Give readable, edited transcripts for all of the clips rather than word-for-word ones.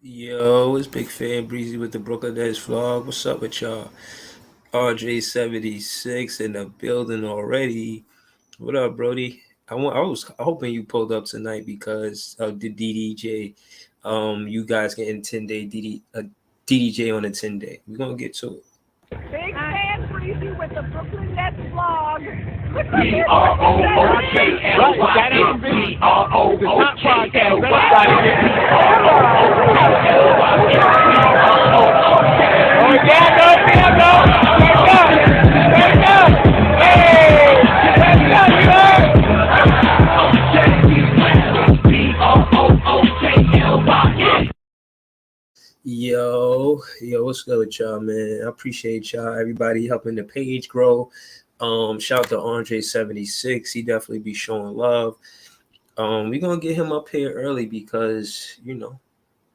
Yo, it's Big Fan Breezy with the Brooklyn Nets vlog. What's up with y'all? RJ76 in the building already. What up, Brody? I was hoping you pulled up tonight because of the DDJ. You guys getting 10-day DDJ on a 10-day. We're gonna get to it. Big Fan Breezy with the Brooklyn Nets vlog. Yo, what's good with y'all, man? I appreciate y'all, everybody helping the page grow. Shout out to RJ76. He definitely be showing love. We're gonna get him up here early because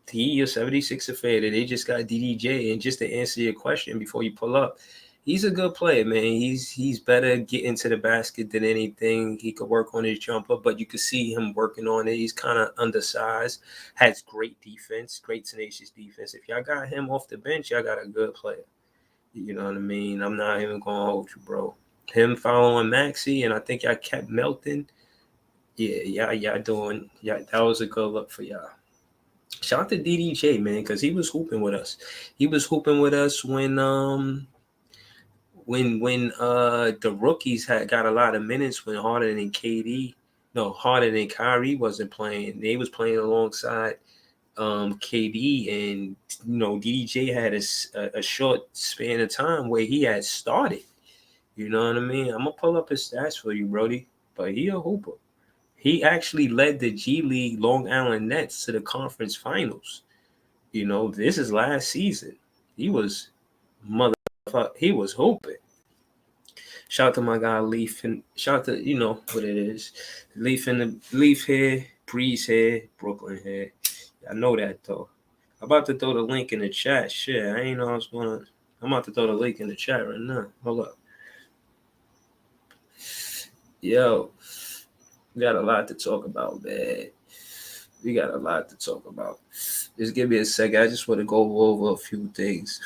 he is 76 affair. They just got DDJ, and just to answer your question before you pull up, he's a good player, man. He's better getting to the basket than anything. He could work on his jumper, but you could see him working on it. He's kind of undersized, has great defense, great tenacious defense. If y'all got him off the bench, y'all got a good player. You know what I mean? I'm not even gonna hold you, bro. Him following Maxi, and I think y'all kept melting. Yeah, y'all doing. Yeah, that was a good look for y'all. Shout out to DDJ, man, because he was hooping with us. He was hooping with us when the rookies had got a lot of minutes when Harden and KD, no, Harden and Kyrie wasn't playing. They was playing alongside KD, and DDJ had a short span of time where he had started. You know what I mean? I'm gonna pull up his stats for you, Brody. But he a hooper. He actually led the G League Long Island Nets to the conference finals. This is last season. He was he was hooping. Shout out to my guy Leaf, and shout out to what it is. Leaf here, Breeze here, Brooklyn here. I know that though. I'm about to throw the link in the chat. Shit, I ain't know I was gonna. I'm about to throw the link in the chat right now. Hold up. Yo, we got a lot to talk about, man. We got a lot to talk about. Just give me a second. I just want to go over a few things.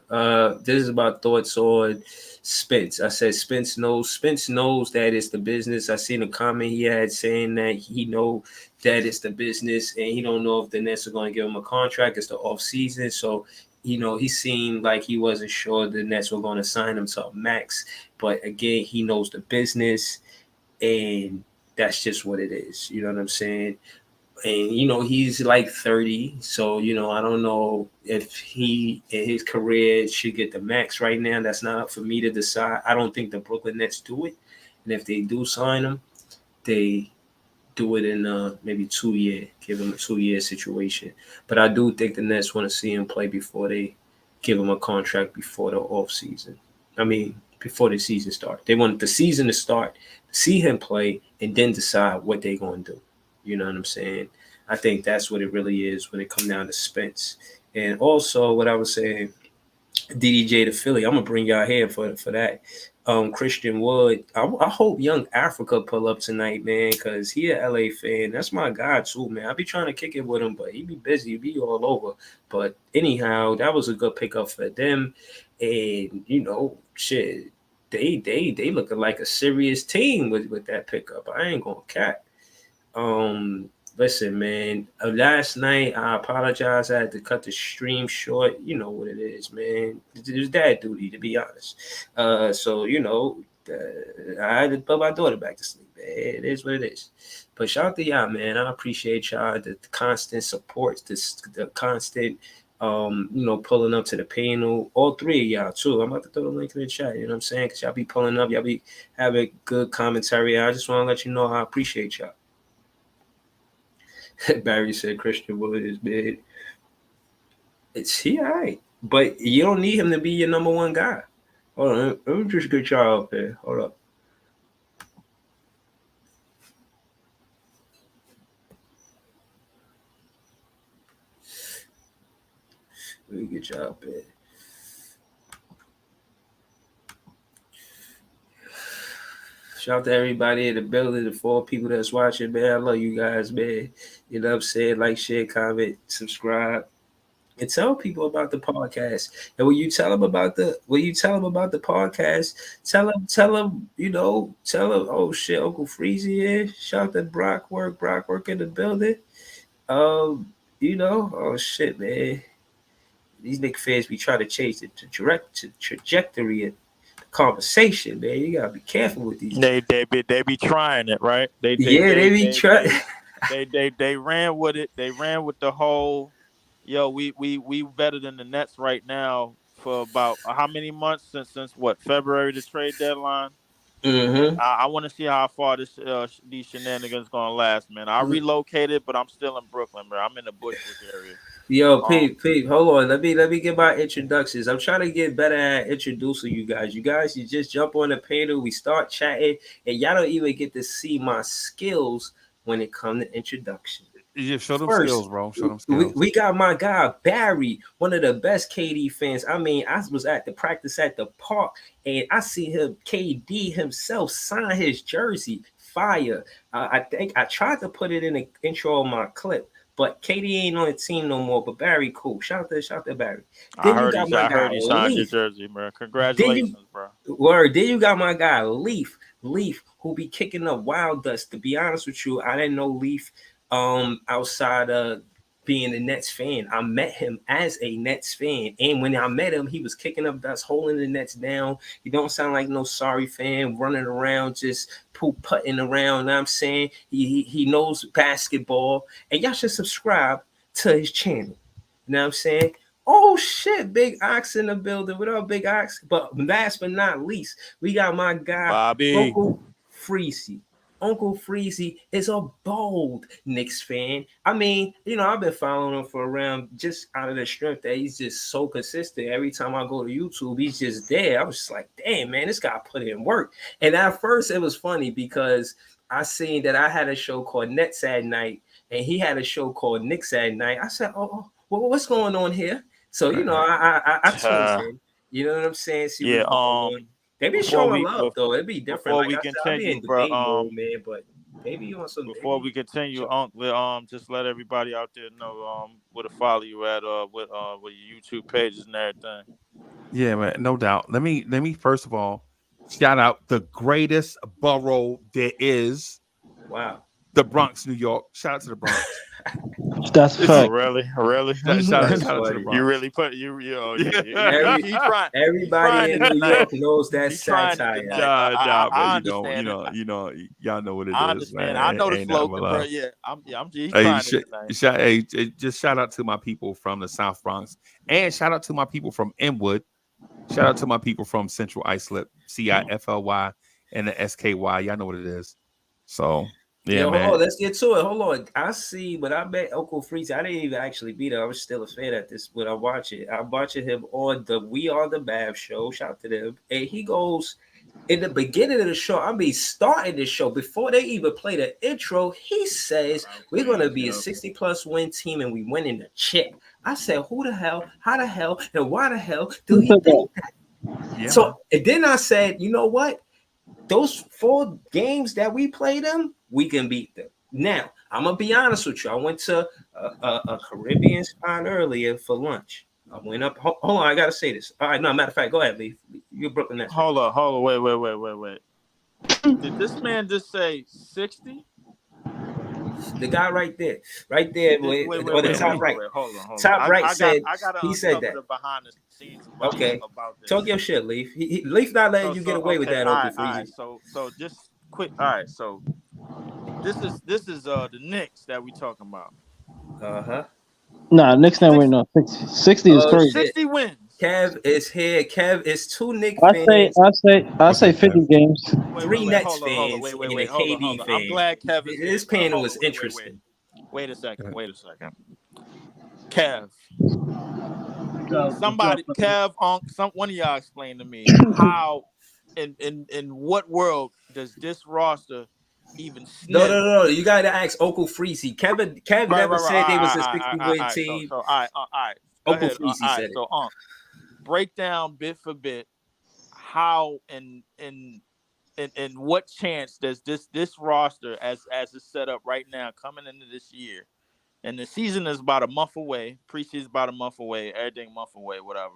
This is about thoughts on Spence. I said Spence knows. Spence knows that it's the business. I seen a comment he had saying that he know that it's the business, and he don't know if the Nets are going to give him a contract. It's the off season, so he seemed like he wasn't sure the Nets were going to sign him to a max. But again, he knows the business, and that's just what it is. You know what I'm saying? And he's like 30, so I don't know if he in his career should get the max right now. That's not up for me to decide. I don't think the Brooklyn Nets do it, and if they do sign him, they do it in maybe 2 year, give him a 2 year situation. But I do think the Nets want to see him play before they give him a contract before the off season. I mean, before the season starts. They want the season to start, see him play, and then decide what they're going to do. You know what I'm saying? I think that's what it really is when it comes down to Spence. And also, what I was saying, DDJ to Philly. I'm gonna bring y'all here for that. Christian Wood. I hope Young Africa pull up tonight, man, because he a LA fan. That's my guy too, man. I be trying to kick it with him, but he be busy. He be all over. But anyhow, that was a good pickup for them. And shit, they looking like a serious team with that pickup. I ain't gonna cap. Listen, man. Last night I apologize. I had to cut the stream short. You know what it is, man. It's dad duty, to be honest. So I had to put my daughter back to sleep. Man. It is what it is. But shout out to y'all, man. I appreciate y'all the constant support, the constant pulling up to the panel. All three of y'all too. I'm about to throw the link in the chat. You know what I'm saying? Because y'all be pulling up, y'all be having good commentary. I just want to let you know I appreciate y'all. Barry said Christian Wood is big. It's he all right. But you don't need him to be your number one guy. Hold on, let me just get y'all up there. Hold up. Let me get y'all up there. Shout out to everybody in the building, the 4 people that's watching, man. I love you guys, man. You know what I'm saying? Like, share, comment, subscribe, and tell people about the podcast. And when you tell them about the podcast, tell them, tell them, oh shit, Uncle Freezy here. Shout out to Brock work in the building. Um, oh shit, man. These nigga fans be trying to change the trajectory of the conversation, man. You gotta be careful with these. They be trying it, right? They they Yeah, they they be they trying. they they ran with it. They ran with the whole yo, we better than the Nets right now for about how many months since what, February, the trade deadline. Mm-hmm. I want to see how far these shenanigans gonna last, man. I relocated, but I'm still in Brooklyn, bro. I'm in the Bushwick area. Yo, Um, Pete, hold on. Let me get my introductions. I'm trying to get better at introducing you guys. You just jump on the panel, we start chatting, and y'all don't even get to see my skills when it comes to introduction. Yeah, show them First, skills, bro. Show them we, skills. we got my guy Barry, one of the best KD fans. I mean, I was at the practice at the park, and I see him, KD himself, sign his jersey. Fire. I think I tried to put it in the intro of my clip, but KD ain't on the team no more. But Barry, cool. Shout out to Barry. Then you got my I guy heard he signed your Leaf. jersey, bro. Then you Congratulations, bro. Then you got my guy Leaf, who be kicking up wild dust. To be honest with you, I didn't know Leaf outside of being a Nets fan. I met him as a Nets fan, and when I met him, he was kicking up dust, holding the Nets down. He don't sound like no sorry fan running around just poop putting around. You know what I'm saying, he knows basketball, and y'all should subscribe to his channel. You know what I'm saying? Oh shit, Big Ox in the building. What up, Big Ox? But last but not least, we got my guy, Bobby. Uncle Freezy. Uncle Freezy is a bold Knicks fan. I mean, I've been following him for around just out of the strength that he's just so consistent. Every time I go to YouTube, he's just there. I was just like, damn, man, this guy put in work. And at first, it was funny because I seen that I had a show called Nets at Night, and he had a show called Knicks at Night. I said, oh, well, what's going on here? So I tuned in. You know what I'm saying? See Yeah. what's going on. They be Before showing we love though. It'd be different. before Like we I said, I'll be continue, in bro. debate mode, man. But maybe you want some. Before we continue, just let everybody out there know where to follow you at with your YouTube pages and everything. Yeah, man, no doubt. Let me first of all shout out the greatest borough there is, Wow. the Bronx, New York. Shout out to the Bronx. That's Oh, fact. really? Shout That's out to the funny. Bronx. You really put you Yeah. he trying. He Everybody trying in it New tonight. York knows that He trying it satire. tonight. But I you understand it. know, y'all know what it I is, understand. man. I know the Ain't nothing but slogan, bro. love. Yeah, he's trying it tonight. Just shout out to my people from the South Bronx, and shout out to my people from Inwood. Shout out to my people from Central Islip, CIFLY, and the SKY. Y'all know what it is. So yeah, Yo, hold man. on, let's get to it. Hold on. I see, but I met Uncle Freezy. I didn't even actually be there. I was still a fan at this, but I watch it. I'm watching him on the We Are the Bav show. Shout out to them. And he goes in the beginning of the show. I mean, starting the show before they even play the intro. He says we're gonna be a 60+ win team, and we winning the chip. I said, who the hell, how the hell, and why the hell do he think that? Yeah, So, man. and then I said, you know what? Those 4 games that we play them, we can beat them. Now, I'm gonna be honest with you. I went to a Caribbean spot earlier for lunch. I went up. Hold on, I gotta say this. All right, no, matter of fact, go ahead, Lee. You're Brooklyn Nets. Hold on. Wait. Did this man just say 60? The guy right there, on the top right, Hold on. top right said I gotta he said uncover that. the behind the scenes Okay, about this. talk your shit, Leaf. Leaf not letting you get away with that, Uncle all right. Freezy. So just quick. All right. So this is the Knicks that we talking about. Uh-huh. Nah, Knicks not winning on 60. 60 is Oh crazy. shit. 60 wins. Kev is here. Kev is 2 Knicks I say fans, 50 games. 3 Nets Hold on. fans, and a Hold KD on. fan. I'm glad Kev is here. This panel Hold was on, interesting. Wait a second. Kev. One of y'all explain to me how in what world does this roster even sniff? No. You gotta ask Uncle Freezy. Kev never said they was a 60-win team. So all right. Uncle Freezy said it. So break down bit for bit how and and what chance does this roster as it's set up right now coming into this year, and the season is about a month away, preseason about a month away, everything a month away, whatever.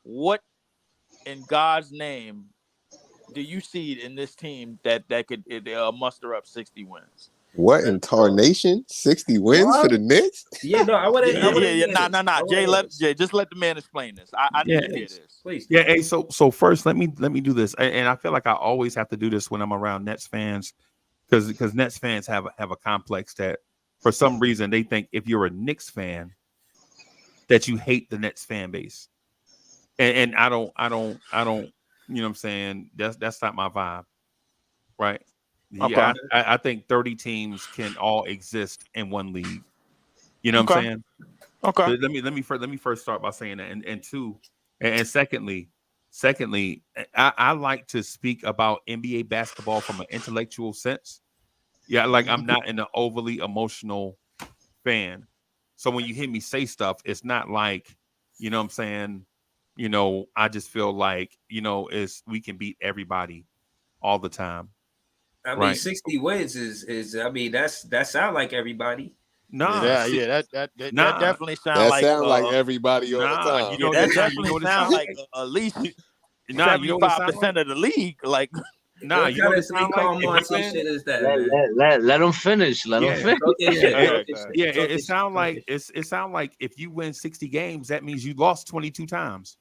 What in God's name do you see in this team that could muster up 60 wins? What in tarnation? 60 wins for What? the Knicks? Yeah, no, I wouldn't. I wouldn't. Yeah. Hear this. Nah. I Jay, wouldn't hear this. just let the man explain this. I Yeah. need to hear this. Please. Yeah, hey, so first let me do this, and I feel like I always have to do this when I'm around Nets fans, because Nets fans have a complex that for some reason they think if you're a Knicks fan that you hate the Nets fan base, and I don't, you know what I'm saying? That's not my vibe, right? Yeah, Okay. I think 30 teams can all exist in one league. You know what I'm Okay. saying? Okay. Let me first start by saying that, and two, and secondly, I like to speak about NBA basketball from an intellectual sense. Yeah, like I'm not an overly emotional fan. So when you hear me say stuff, it's not like, you know what I'm saying, I just feel like, is we can beat everybody all the time. I mean, Right. 60 wins is. I mean, that sound like everybody. Nah, That nah, definitely sound That like sound like everybody all the nah, time. you know that nah, definitely what it sound sound like like? at least Nah, you know what it sound 75% like? of the league. Like, Nah, What you know kind what of it three sound like? Carl If you Monty win, shit is that, Let, man? let them finish. Let them yeah, finish. Talk your shit. yeah, Talk your shit. yeah. Talk your It shit. sound Talk like your shit. it sound like if you win 60 games, that means you lost 22 times.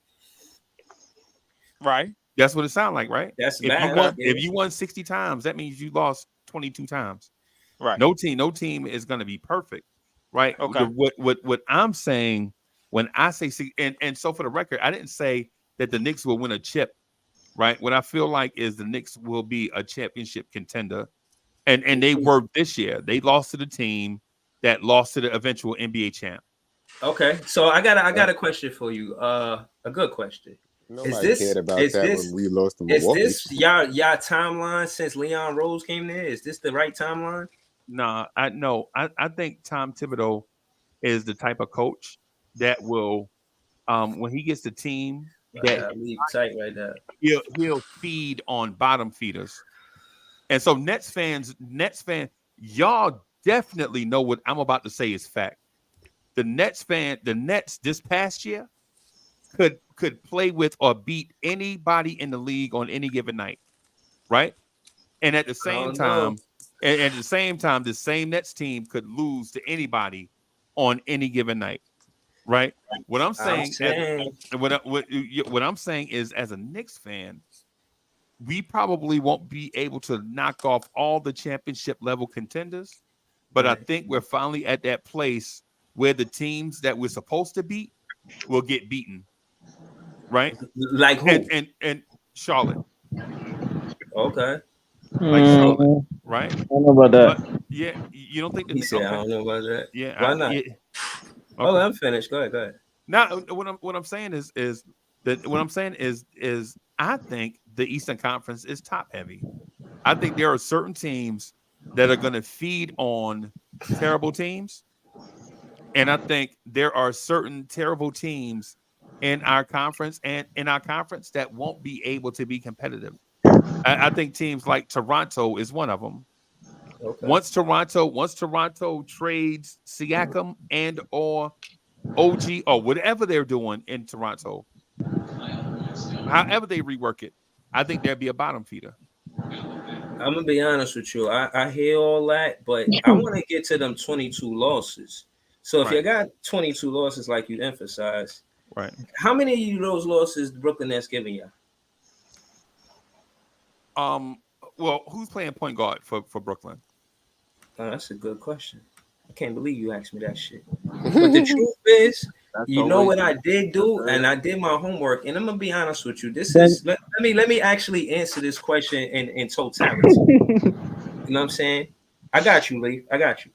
right. That's what it sound like, right? That's If you math. Okay. won, Yeah. if you won 60 times, that means you lost 22 times. Right. No team is going to be perfect, right? Okay. What I'm saying when I say and so for the record, I didn't say that the Knicks will win a chip, right? What I feel like is the Knicks will be a championship contender, and they were this year. They lost to the team that lost to the eventual NBA champ. Okay, so I got a question for you. A good question. Is Nobody cared this about is that this when we lost to is Milwaukee. this y'all timeline since Leon Rose came there? Is this the right timeline? Nah, I no, I think Tom Thibodeau is the type of coach that will, when he gets the team I that gotta leave tight right now. he'll feed on bottom feeders. And so Nets fan, y'all definitely know what I'm about to say is fact. The Nets this past year could play with or beat anybody in the league on any given night, right? And at the I same don't know. time, the same Nets team could lose to anybody on any given night, right? What I'm I'm saying as saying what I'm saying is, as a Knicks fan, we probably won't be able to knock off all the championship level contenders, but I right. think we're finally at that place where the teams that we're supposed to beat will get beaten, right? Like who? And Charlotte, Okay. like Charlotte, Mm, right? I don't know about But that. yeah, you don't think He that? said I Okay, don't know about that. yeah, Why not? yeah, Oh, okay. I'm finished. Go ahead. Go ahead. Now, what I'm saying is that what I'm saying is I think the Eastern Conference is top heavy. I think there are certain teams that are going to feed on terrible teams, and I think there are certain terrible teams in our conference that won't be able to be competitive. I think teams like Toronto is one of them. Okay. Once Toronto trades Siakam and or OG or whatever they're doing in Toronto, however they rework it, I think there'd be a bottom feeder. I'm gonna be honest with you. I hear all that, but I want to get to them 22 losses. So if you Right, got 22 losses, like you emphasized, right. how many of those losses Brooklyn Nets giving you? Um, well, who's playing point guard for Brooklyn? Oh, that's a good question. I can't believe you asked me that shit. But the truth is, That's you know always what I did do, right. and I did my homework. And I'm gonna be honest with you. This Then is let me actually answer this question in totality. You know what I'm saying? I got you, Leaf. I got you.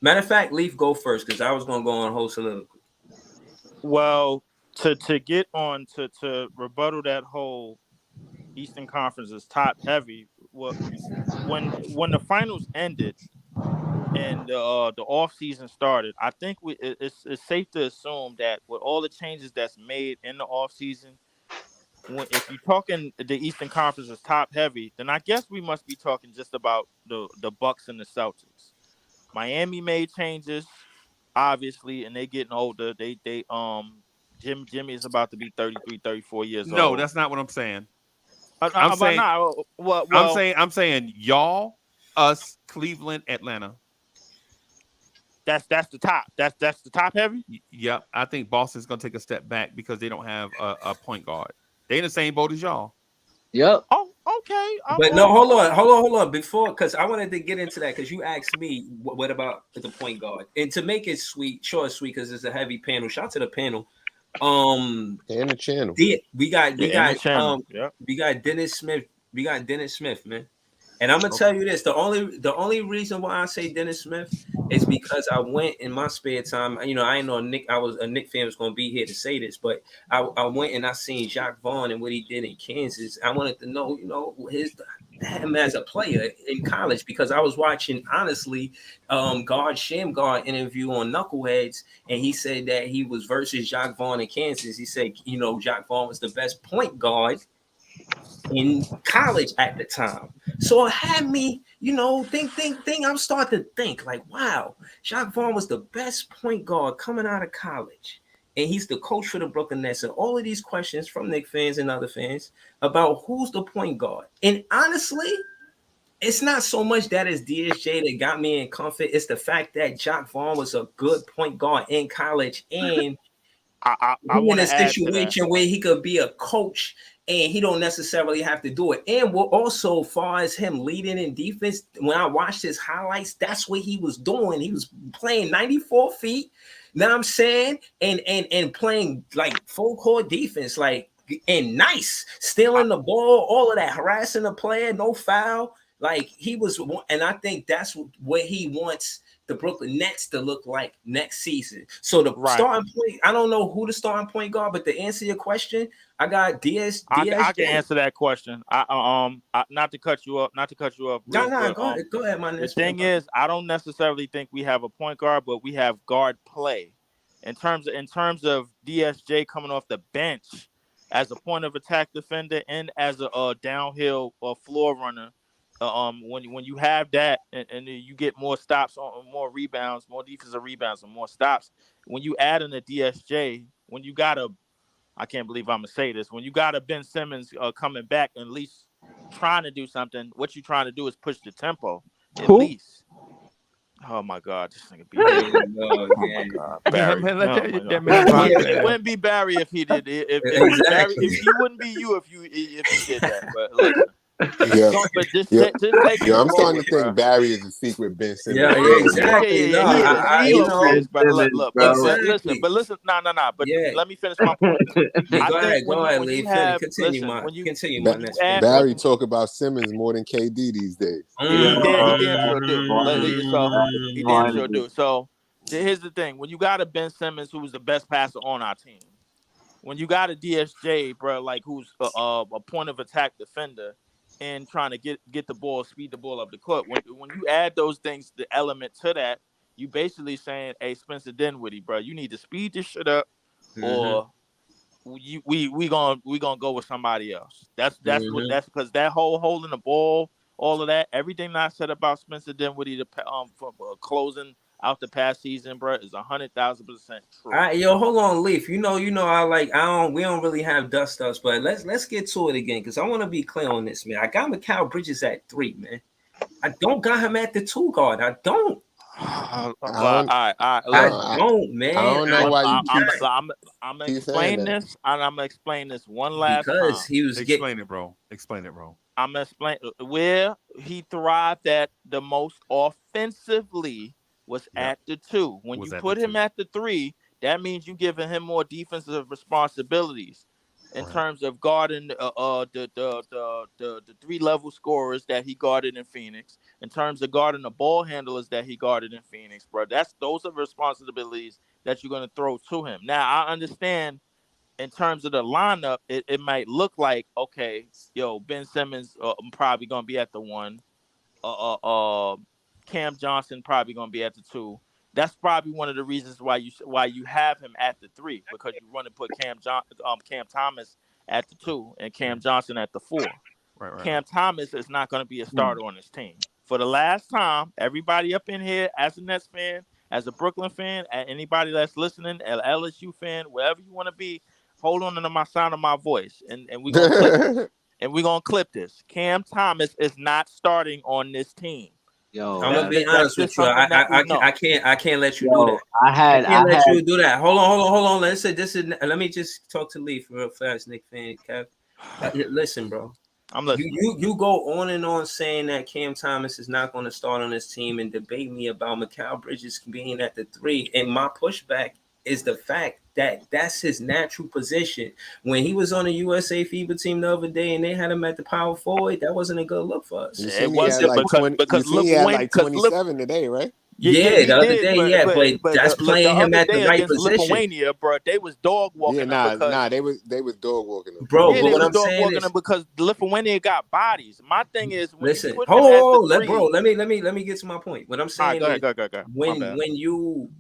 Matter of fact, Leaf, go first because I was gonna go on whole soliloquy. Well, to get on to rebuttal that whole Eastern Conference is top heavy. Well, when the finals ended and the off season started, I think it's safe to assume that with all the changes that's made in the off season, if you're talking the Eastern Conference is top heavy, then I guess we must be talking just about the Bucks and the Celtics. Miami made changes, obviously, and they getting older. Jimmy is about to be 33, 34 years No, old. that's not what I'm saying. I'm But saying not well. I'm saying y'all, us, Cleveland, Atlanta. That's the top. That's the top heavy. Yep, I think Boston's gonna take a step back because they don't have a point guard. They in the same boat as y'all. Yep. Oh, okay. But no, hold on. Before, because I wanted to get into that because you asked me what about the point guard, and to make it short, sweet, because it's a heavy panel. Shout out to the panel. And the channel. We got Yep. we got Dennis Smith. We got Dennis Smith, man. And I'm gonna tell you this: the only reason why I say Dennis Smith is because I went in my spare time. You know, I ain't know Nick. I was a Nick fan was gonna be here to say this, but I went and I seen Jacques Vaughn and what he did in Kansas. I wanted to know, him as a player in college because I was watching honestly, guard Shamgar interview on Knuckleheads, and he said that he was versus Jacques Vaughn in Kansas. He said, Jacques Vaughn was the best point guard in college at the time. So it had me, think. I'm starting to think like, wow, Jacques Vaughn was the best point guard coming out of college. And he's the coach for the Brooklyn Nets. And all of these questions from Knicks fans and other fans about who's the point guard. And honestly, it's not so much that it's DSJ that got me in comfort. It's the fact that Jacques Vaughn was a good point guard in college and I in a add to that. situation where he could be a coach and he don't necessarily have to do it. And also, far as him leading in defense, when I watched his highlights, that's what he was doing. He was playing 94 feet. Now I'm saying, and playing like full court defense, like and nice, stealing the ball, all of that, harassing the player, no foul. Like he was, and I think that's what he wants the Brooklyn Nets to look like next season. So the starting point, I don't know who the starting point guard, but to answer your question, I got DS. I can answer that question. Not to cut you up. No, go ahead, my The thing is, I don't necessarily think we have a point guard, but we have guard play. In terms of DSJ coming off the bench as a point of attack defender and as a downhill floor runner. When you have that and you get more stops, more rebounds, more defensive rebounds, and more stops. When you add in a DSJ, when you got I can't believe I'm gonna say this. When you got a Ben Simmons coming back and at least trying to do something, what you're trying to do is push the tempo at least. Oh my God, this nigga be oh my God, Barry. It wouldn't be Barry if he did it. Barry, he wouldn't be you if he did that. But listen. I'm starting to think Barry is a secret Ben Simmons. Yeah, exactly. But listen. But let me finish my point. Go ahead, Lee. Continue. Barry talk about Simmons more than KD these days. He damn sure do. So here's the thing: when you got a Ben Simmons who's the best passer on our team, when you got a DSJ, bro, like who's a point of attack defender. And trying to get the ball, speed the ball up the court. When you add those things, the element to that, you basically saying, "Hey, Spencer Dinwiddie, bro, you need to speed this shit up, or we gonna go with somebody else." That's because that whole holding the ball, all of that, everything I said about Spencer Dinwiddie, for closing out the past season, bro, is 100,000% true. All right, hold on, Leaf. We don't really have dust ups, but let's get to it again because I want to be clear on this, man. I got Mikal Bridges at 3, man. I don't got him at the 2 guard. I don't. I don't, man. I don't know why you. I'm gonna explain this, and I'm gonna explain this one last time. Because he was explain it, bro. I'm gonna explain where he thrived at the most offensively. Was at the 2. When you put him at the 3, that means you giving him more defensive responsibilities in terms of guarding the 3-level scorers that he guarded in Phoenix, in terms of guarding the ball handlers that he guarded in Phoenix, bro. Those are responsibilities that you're gonna throw to him. Now I understand in terms of the lineup, it might look like okay, Ben Simmons probably gonna be at the 1. Cam Johnson probably going to be at the 2. That's probably one of the reasons why you have him at the 3 because you want to put Cam Thomas at the 2 and Cam Johnson at the 4. Right. Cam Thomas is not going to be a starter on this team. For the last time, everybody up in here, as a Nets fan, as a Brooklyn fan, anybody that's listening, an LSU fan, wherever you want to be, hold on to my sound of my voice, and we're gonna clip this. And we're gonna clip this. Cam Thomas is not starting on this team. Yo, I'm gonna be That's honest with just you. something that we know. I can't let you do yo, that. I had You do that. Hold on. Let me just talk to Lee for real fast, Nick fan. Kev. Listen, bro. I'm listening. You go on and on saying that Cam Thomas is not going to start on this team and debate me about Mikal Bridges being at the 3. And my pushback is the fact that that's his natural position. When he was on the USA FIBA team the other day and they had him at the power forward, that wasn't a good look for us. It wasn't like 20, because he had like 27 today, right? Yeah, the other day, but that's playing him at the right position. Lithuania, bro, they was dog walking. Yeah, they was dog walking him, bro. Yeah, but they what was I'm dog saying walking is, them because Lithuania got bodies. My thing is, when listen, you put him at the 3, bro, let me get to my point. What I'm saying go is, ahead. When you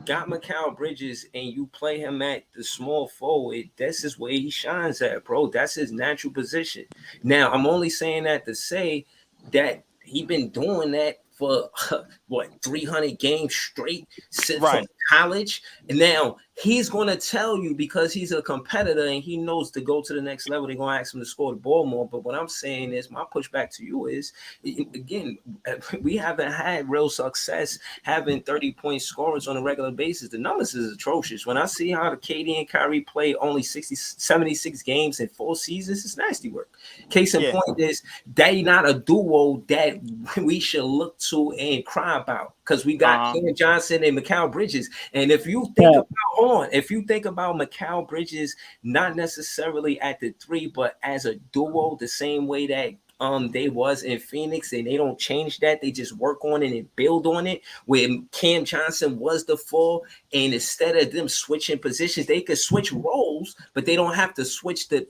got Mikal Bridges and you play him at the small forward, this is where he shines at, bro. That's his natural position. Now, I'm only saying that to say that he been doing that for 300 games straight from college. And now he's going to tell you, because he's a competitor and he knows to go to the next level, they're going to ask him to score the ball more. But what I'm saying is, my pushback to you is, again, we haven't had real success having 30-point scorers on a regular basis. The numbers is atrocious. When I see how the KD and Kyrie play only 76 games in 4 seasons, it's nasty work. Case in point is, they not a duo that we should look to and cry about, because we got Cam Johnson and Mikal Bridges. And if you think about Mikal Bridges, not necessarily at the 3, but as a duo, the same way that they was in Phoenix, and they don't change that. They just work on it and build on it. Where Cam Johnson was the 4, and instead of them switching positions, they could switch roles, but they don't have to switch their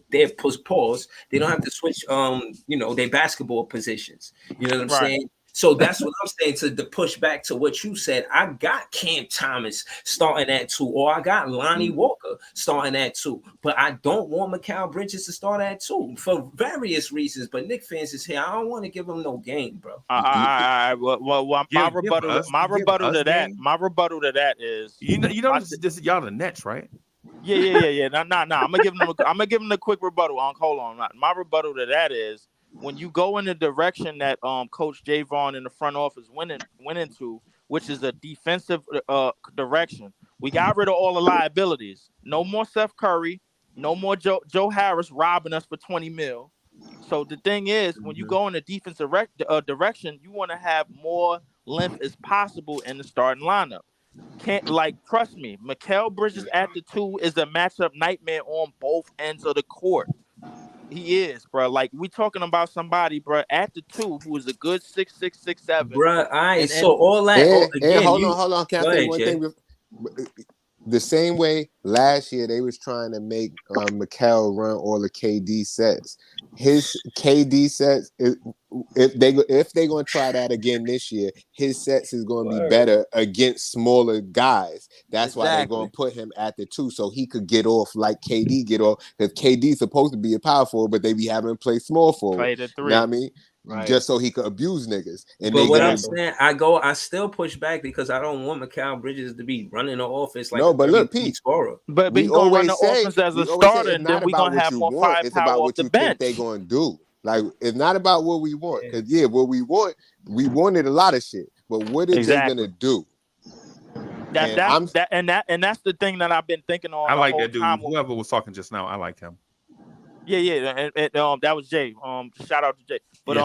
pause. They don't have to switch their basketball positions. You know what I'm saying? So that's what I'm saying, to push back to what you said. I got Cam Thomas starting at 2, or I got Lonnie Walker starting at 2, but I don't want Mikal Bridges to start at 2 for various reasons. But Knick fans is here. I don't want to give him no game, bro. My rebuttal to that is, this y'all the Nets, right? Yeah. Nah. I'm gonna give them a quick rebuttal. Hold on. My rebuttal to that is, when you go in the direction that Coach Javon in the front office went into, which is a defensive direction, we got rid of all the liabilities. No more Seth Curry, no more Joe Harris robbing us for $20 million. So the thing is, when you go in the defensive direction, you want to have more length as possible in the starting lineup. Trust me, Mikal Bridges at the 2 is a matchup nightmare on both ends of the court. He is, bro. Like, we talking about somebody, bro, at the 2 who is a good 6'6", 6'7". Bro, so all that. Hold on. Can I say one thing? The same way last year they was trying to make Mikal run all the KD sets. His KD sets, if they're gonna try that again this year, his sets is gonna be better against smaller guys. That's why they're gonna put him at the 2, so he could get off like KD get off, because KD's supposed to be a power forward, but they be having him play small forward. Play the 3. You know what I mean? Right. Just so he could abuse niggas. But what I'm saying, I still push back, because I don't want Mikal Bridges to be running the offense like but look, Pete, scorer. But he's gonna run the offense as a starter, and then we're gonna have more firepower. It's about what you think they're gonna do. Like, it's not about what we want, because what we wanted a lot of shit, but what is they gonna do? That's the thing that I've been thinking on. I like that dude. Whoever was talking just now, I like him. Yeah, and that was Jay. Shout out to Jay. But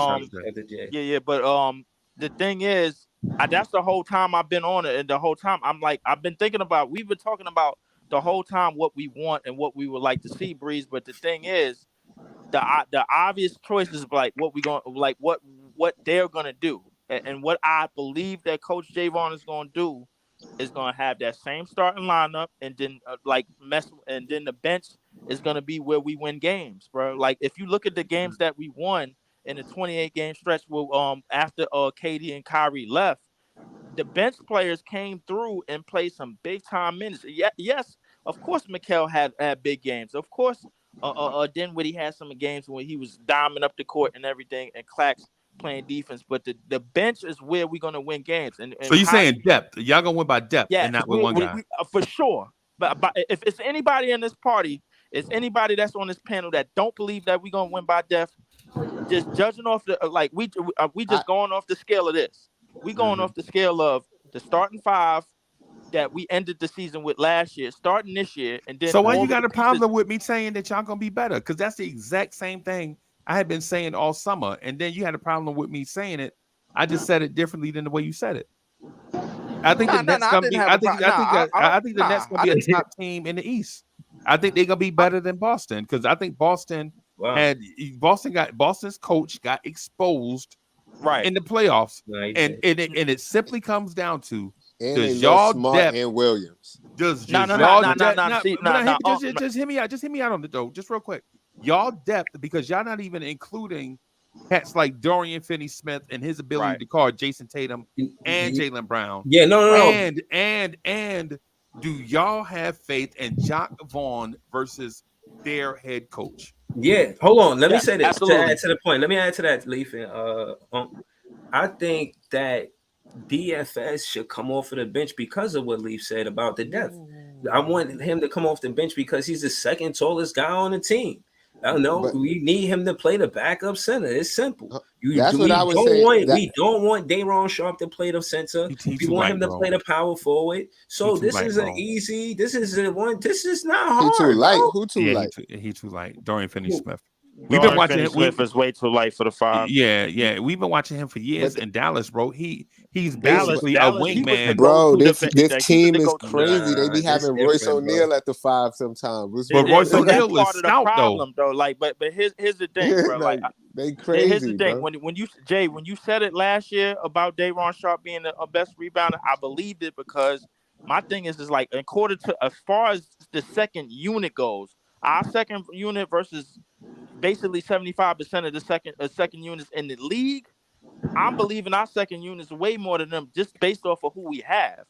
but the thing is, that's the whole time I've been on it, and the whole time I've been thinking about. We've been talking about the whole time what we want and what we would like to see, Breeze. But the thing is, the obvious choice is what they're gonna do, and what I believe that Coach Javon is gonna do is gonna have that same starting lineup, and then and then the bench is gonna be where we win games, bro. Like, if you look at the games that we won in the 28-game stretch, after KD and Kyrie left, the bench players came through and played some big time minutes. Yes, of course, Mikal had big games. Of course, Dinwiddie had some games when he was diming up the court and everything, and Clax playing defense. But the bench is where we're gonna win games. And so you're saying depth? Y'all gonna win by depth yes, and not with one guy we for sure. But if it's anybody in this party, it's anybody that's on this panel that don't believe that we're gonna win by depth, just judging off the we just going off the scale of this. We going off the scale of the starting five that we ended the season with last year, starting this year, and then. So why you got a problem with me saying that y'all gonna be better? Because that's the exact same thing I had been saying all summer, and then you had a problem with me saying it. I just said it differently than the way you said it. I think the Nets gonna be. I think the Nets gonna be a top team in the East. I think they're gonna be better than Boston because I think Boston's coach got exposed in the playoffs, and it simply comes down to does y'all Smart and Williams. Just hear me out. Just hear me out on the dough, just real quick. Y'all depth because y'all not even including cats like Dorian Finney-Smith and his ability to guard Jason Tatum and Jaylen Brown. Yeah, no. And do y'all have faith in Jock Vaughn versus their head coach? Yeah, hold on. Let me say this absolutely. to add to the point. Let me add to that, Leaf. I think that DFS should come off of the bench because of what Leaf said about the depth. I want him to come off the bench because he's the second tallest guy on the team. I don't know. We need him to play the backup center. It's simple. That's what I was saying. We don't want Day'Ron Sharpe to play the center. We want him to play the power forward. So this is an easy. This is one. This is not hard. He too light. Who too light? He too light. Dorian Finney-Smith. We've been watching him. Smith is way too light for the five. Yeah. We've been watching him for years in Dallas, bro. He's basically a wingman, bro. This team is crazy. They be having Royce O'Neal at the five sometimes. But Royce O'Neal is stout though. Like, but here's the thing, bro. Like, they crazy. Here's the thing. Bro. When you said it last year about Day'Ron Sharpe being a best rebounder, I believed it because my thing is like according to as far as the second unit goes, our second unit versus basically 75% of the second units in the league. I'm believing our second units way more than them just based off of who we have.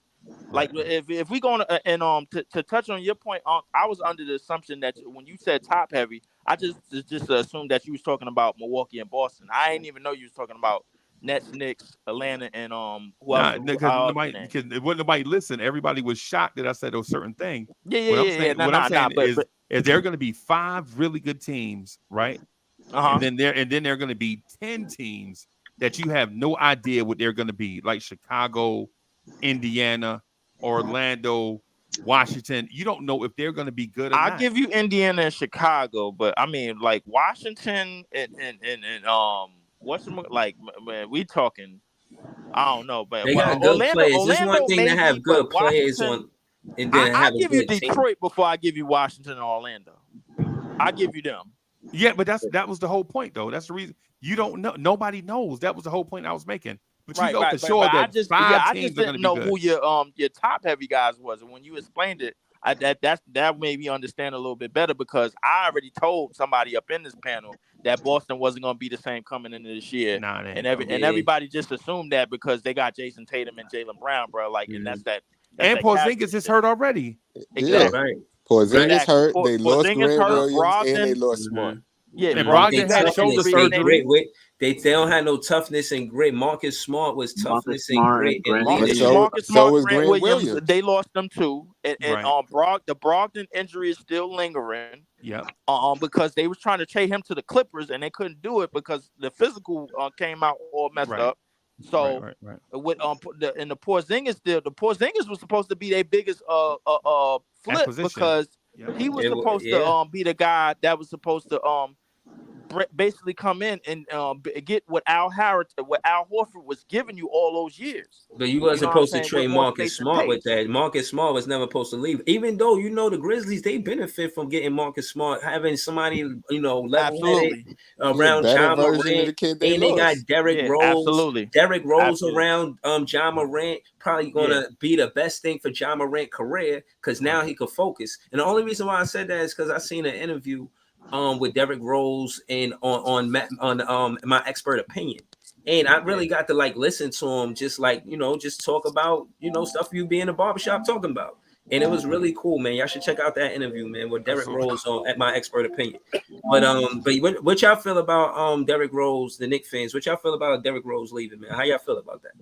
Like if we going to touch on your point, I was under the assumption that when you said top heavy, I just assumed that you was talking about Milwaukee and Boston. I didn't even know you was talking about Nets, Knicks, Atlanta, and who else? Because nobody listened. Everybody was shocked that I said those certain things. Yeah. What I'm saying is there are going to be 5 really good teams, right? And then there are going to be 10 teams that you have no idea what they're going to be, like Chicago, Indiana, Orlando, Washington. You don't know if they're going to be good or not. I'll give you Indiana and Chicago, but I mean, like Washington and what's like, man, we talking. I don't know, but they got good players. It's one thing to have good players on. And then I'll give you Detroit team. before I give you Washington and Orlando. I'll give you them. Yeah, but that was the whole point, though. That's the reason you don't know. Nobody knows. That was the whole point I was making. But you know for sure that I just didn't know who your top heavy guys was, and when you explained it, that made me understand a little bit better because I already told somebody up in this panel that Boston wasn't going to be the same coming into this year, and everybody just assumed that because they got Jason Tatum and Jaylen Brown, bro. Like, and that's that. And Porzingis is hurt already. Exactly. Yeah, right. Porzingis hurt. They lost Grant Williams Brogdon, and they lost Smart. Yeah, and Brogdon had shoulder surgery. They don't have no toughness and grit. Marcus Smart was toughness and grit. Marcus Smart, Grant Williams. They lost them too. And the Brogdon injury is still lingering. Yeah. Because they was trying to trade him to the Clippers and they couldn't do it because the physical came out all messed up. So with the Porzingis deal, the Porzingis was supposed to be their biggest flip because he was supposed to be the guy that was supposed to basically come in and get what Al Horford was giving you all those years. But you wasn't supposed to trade Marcus Smart with that. Marcus Smart was never supposed to leave. Even though the Grizzlies, they benefit from getting Marcus Smart, having somebody level-headed around Ja Morant, and they got Derrick Rose. Absolutely. Derrick Rose around Ja Morant probably gonna be the best thing for Ja Morant's career because now he could focus. And the only reason why I said that is because I seen an interview with Derrick Rose and on my expert opinion, and I really got to listen to him, just talk about stuff you be in the barbershop talking about, and it was really cool, man. Y'all should check out that interview, man, with Derrick Rose on At My Expert Opinion. But what y'all feel about Derrick Rose, the Knicks fans? What y'all feel about Derrick Rose leaving, man? How y'all feel about that?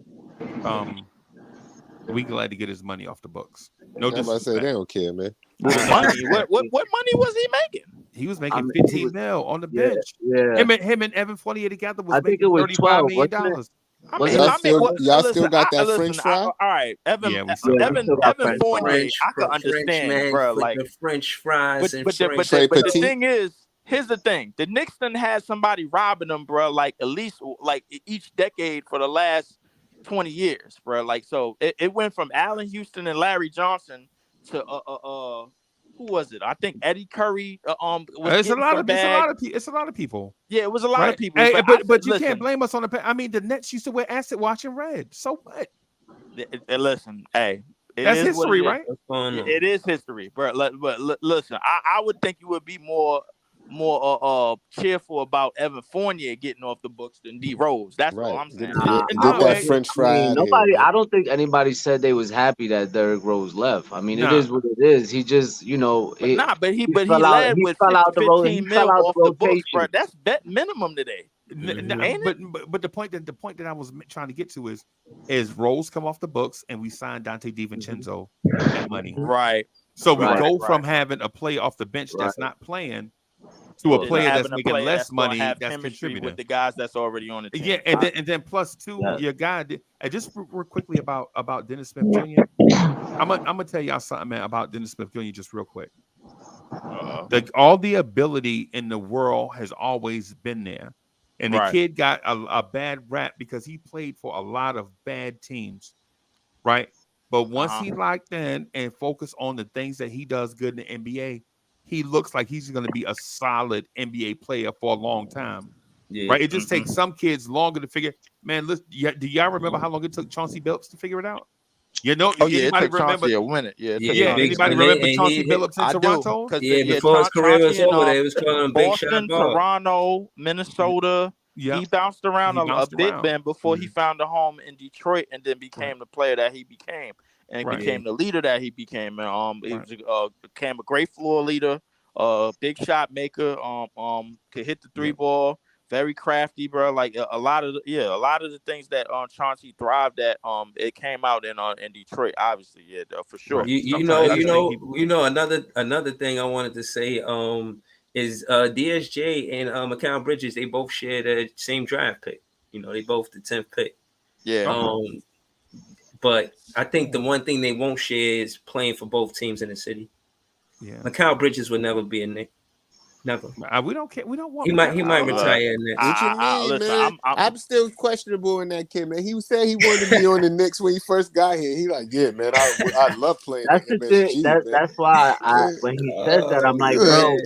We glad to get his money off the books. No I'm about to say disrespect. they don't care, man. Money? What money was he making? He was making 15 mil on the bench. Yeah. Him and Evan Fournier together was I think making it was $35 12, million. Y'all still got that French fry? All right, Evan French Fournier, I could understand, bro. Like the French fries but the thing is, here's the thing: the Knicks done had somebody robbing them, bro. Like at least like each decade for the last 20 years, bro. Like so, it went from Allen Houston and Larry Johnson to who was it? I think Eddie Curry. It's a lot of people. Yeah, it was a lot of people. Hey, but you can't blame us on the. I mean, the Nets used to wear acid wash in red. So what? Listen, hey, that's history, right? It is history, bro. But listen, I would think you would be more cheerful about Evan Fournier getting off the books than D Rose. That's all I'm saying. Get that French fry. I don't think anybody said they was happy that Derrick Rose left. I mean, it is what it is. He just, he led with 15 mil off the books, bro. That's bet minimum today. But the point that I was trying to get to is Rose come off the books and we signed Dante DiVincenzo that money. Right. So we go from having a player off the bench that's not playing to a player that's making less money that's contributing with the guys that's already on the team. Yeah, and then plus two, your guy. And just real quickly about Dennis Smith Jr. I'm gonna tell y'all something, man, about Dennis Smith Jr. just real quick. All the ability in the world has always been there, and the kid got a bad rap because he played for a lot of bad teams, right? But once he locked in and focused on the things that he does good in the NBA, he looks like he's going to be a solid NBA player for a long time, right? It just takes some kids longer to figure. Man, listen, do y'all remember how long it took Chauncey Billups to figure it out? You know, anybody remember? Anybody remember Chauncey Billups in Toronto? Before his career was over, they was calling him Big Shot Ball. Toronto, Minnesota. He bounced around a bit, man, before he found a home in Detroit, and then became the player that he became, and became the leader that he became. And became a great floor leader, big shot maker. Could hit the three ball. Very crafty, bro. Like a lot of the things that Chauncey thrived at, it came out in Detroit, obviously, for sure. You know another thing I wanted to say is DSJ and Mikal Bridges, they both share the same draft pick. You know, they both the 10th pick. Yeah. But I think the one thing they won't share is playing for both teams in the city. Yeah. Mikal Bridges would never be a Knick. Never. We don't care. We don't want. He might retire in that. What you mean, man? I'm still questionable in that kid, man. He said he wanted to be on the Knicks when he first got here. He like, yeah, man, I love playing. That's the thing. That's why when he said that, I'm like, bro.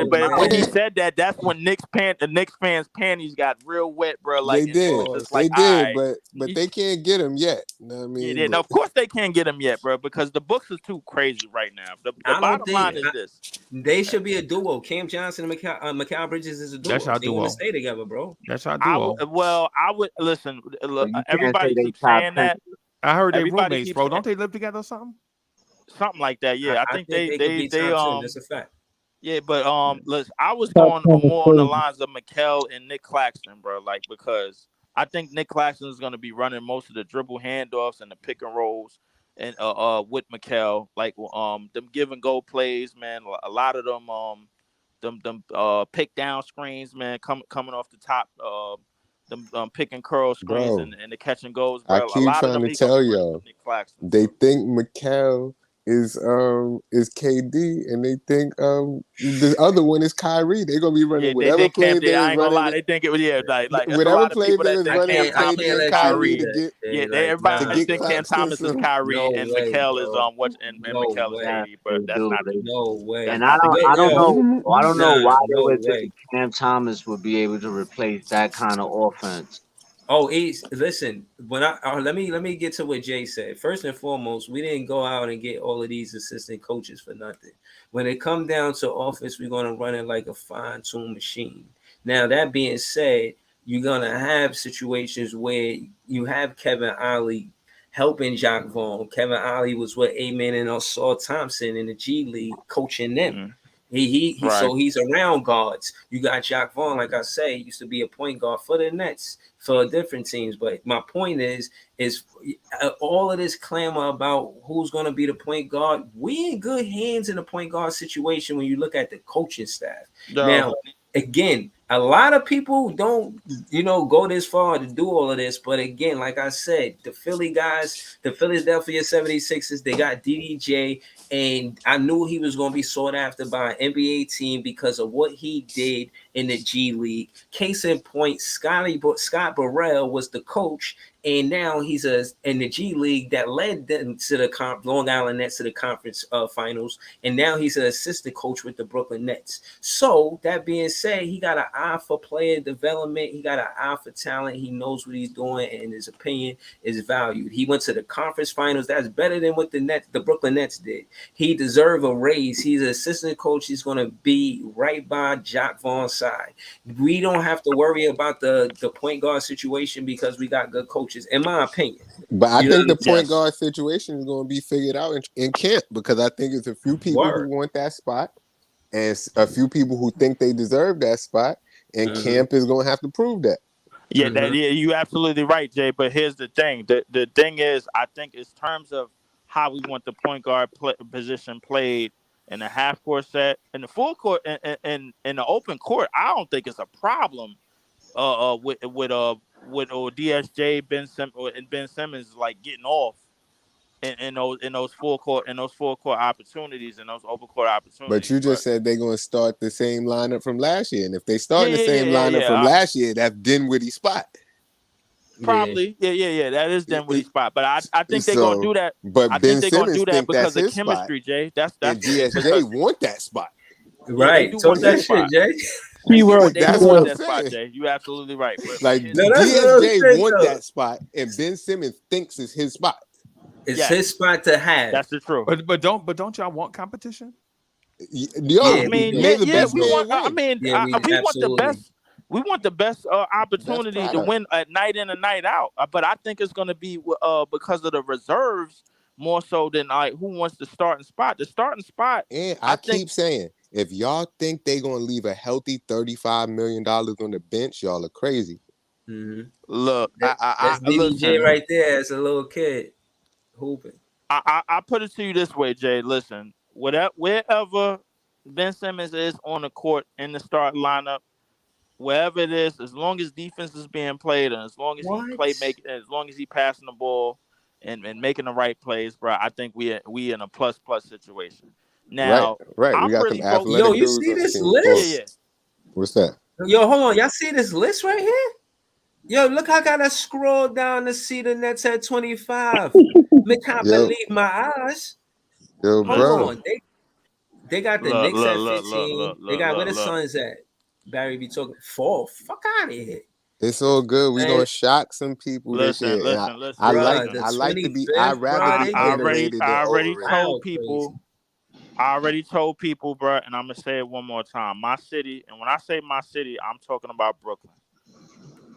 But when he said that, that's when the Knicks fans' panties got real wet, bro. Like they did, but they can't get him yet. You know what I mean? Yeah, of course they can't get him yet, bro, because the books are too crazy right now. The bottom line is this: they should be a duo. Cam Johnson and Mikal Bridges is a duo. That's our duo. They want to stay together, bro. That's our duo. I would listen. Everybody keeps saying that. I heard they roommates, bro. Don't they live together or something? Something like that. Yeah, I think they that's a fact. Yeah, but listen, I was going more on the lines of Mikal and Nick Claxton, bro. Like, because I think Nick Claxton is going to be running most of the dribble handoffs and the pick and rolls. And with Mikal, like them give and go plays, man. A lot of them pick down screens, man, coming off the top, them pick and curl screens, and the catch and goes. Bro. I keep trying to tell y'all, they think Mikal is KD, and they think the other one is Kyrie. They're gonna be running whatever play they I ain't gonna lie, they think it was like whatever play they was running KD and Kyrie to get. Everybody think Cam Thomas is Kyrie and Mikal is and Mikal is KD, but that's not no way. And I don't know why they would think Cam Thomas would be able to replace that kind of offense. Oh, listen. When let me get to what Jay said. First and foremost, we didn't go out and get all of these assistant coaches for nothing. When it come down to offense, we're gonna run it like a fine-tuned machine. Now, that being said, you're gonna have situations where you have Kevin Ollie helping Jacques Vaughn. Kevin Ollie was with Amen and Saul Thompson in the G League, coaching them. He Right. So he's around guards. You got Jacques Vaughn, like I say, used to be a point guard for the Nets for different teams. But my point is all of this clamor about who's going to be the point guard. We in good hands in the point guard situation when you look at the coaching staff. Now, again, a lot of people don't, go this far to do all of this. But again, like I said, the Philly guys, the Philadelphia 76ers, they got DDJ. And I knew he was going to be sought after by an NBA team because of what he did in the G League. Case in point, Scott Burrell was the coach, and now he's in the G League that led them to the Long Island Nets to the conference finals, and now he's an assistant coach with the Brooklyn Nets. So that being said, he got an eye for player development. He got an eye for talent. He knows what he's doing, and his opinion is valued. He went to the conference finals. That's better than what the Brooklyn Nets did. He deserves a raise. He's an assistant coach. He's going to be right by Jacques Vaughn's side. We don't have to worry about the point guard situation because we got good coaches, in my opinion. But I think the point guard situation is going to be figured out in camp because I think it's a few people who want that spot and a few people who think they deserve that spot, and camp is going to have to prove that. Yeah, you're absolutely right, Jay. But here's the thing. The thing is, I think in terms of how we want the point guard position played in the half court set, in the full court, and in the open court, I don't think it's a problem. With DSJ, Ben Simmons like getting off in those full court opportunities and those open court opportunities. But you just said they're going to start the same lineup from last year, and if they start the same lineup from last year, that's Dinwiddie's spot. Probably, yeah. That is Dinwiddie's spot, but I think they're gonna do that. But I Ben think they're gonna do that because of spot. chemistry, Jay. That's and DSJ want that spot, right? So that shit, Jay. Keyword. That's what I'm saying. Jay. You're absolutely right. But like DSJ want that spot, and Ben Simmons thinks it's his spot. It's his spot to have. That's the truth. But don't y'all want competition? Yo, I mean, we want the best. We want the best opportunity to win at night in and night out. But I think it's going to be because of the reserves more so than like who wants the starting spot. The starting spot. And I keep saying, if y'all think they're going to leave a healthy $35 million on the bench, y'all are crazy. Mm-hmm. Look, that's DJ right there as a little kid hooping. I put it to you this way, Jay. Listen, wherever Ben Simmons is on the court in the starting lineup, wherever it is, as long as defense is being played and as long as as long as he passing the ball and making the right plays, bro, I think we in a plus situation. situation. Now, right. I'm we got really them athletic you see this list? Yeah. What's that? Yo, hold on. Y'all see this list right here? Yo, look, I gotta scroll down to see the Nets at 25. I can't believe my eyes. Yo, bro. Hold on. They got the Knicks at 15. They got where the Suns at. Barry be talking 4. Fuck out of here. It's all good. We gonna shock some people listen, this year. Listen. I like to be. I'd rather be underrated than overrated. I already told people, bro, and I'm gonna say it one more time. My city, and when I say my city, I'm talking about Brooklyn.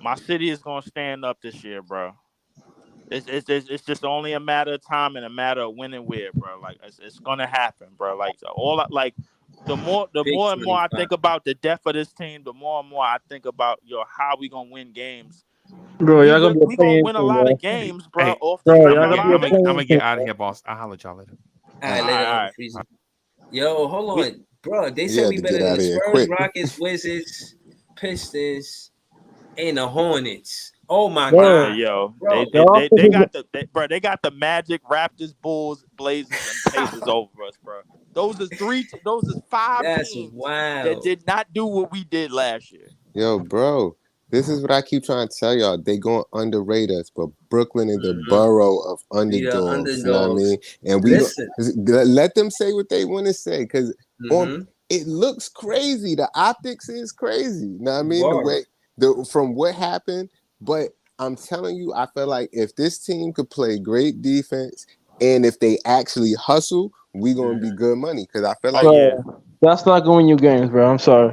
My city is gonna stand up this year, bro. It's just only a matter of time and a matter of when and where, bro. Like it's gonna happen, bro. The more and more I think about the depth of this team, the more and more I think about how we gonna win games. Bro, y'all gonna we gonna win a lot of games, bro. I'm gonna get out of here, boss. I'll holler at y'all later. All right. Yo, hold on, bro. They said we better than the Spurs, Rockets, Wizards, Pistons, and the Hornets. Oh my God, yo, they got the Magic, Raptors, Bulls, Blazers, and Pacers over us, bro. Those is 5 teams that did not do what we did last year. Yo, bro, this is what I keep trying to tell y'all. They gonna underrate us, but Brooklyn is the borough of underdogs. You know what I mean? And we let them say what they want to say because it looks crazy. The optics is crazy. You know what I mean? Wow. The way from what happened. But I'm telling you, I feel like if this team could play great defense and if they actually hustle, we're going to be good money. Because I feel like... That's not going to win you games, bro. I'm sorry.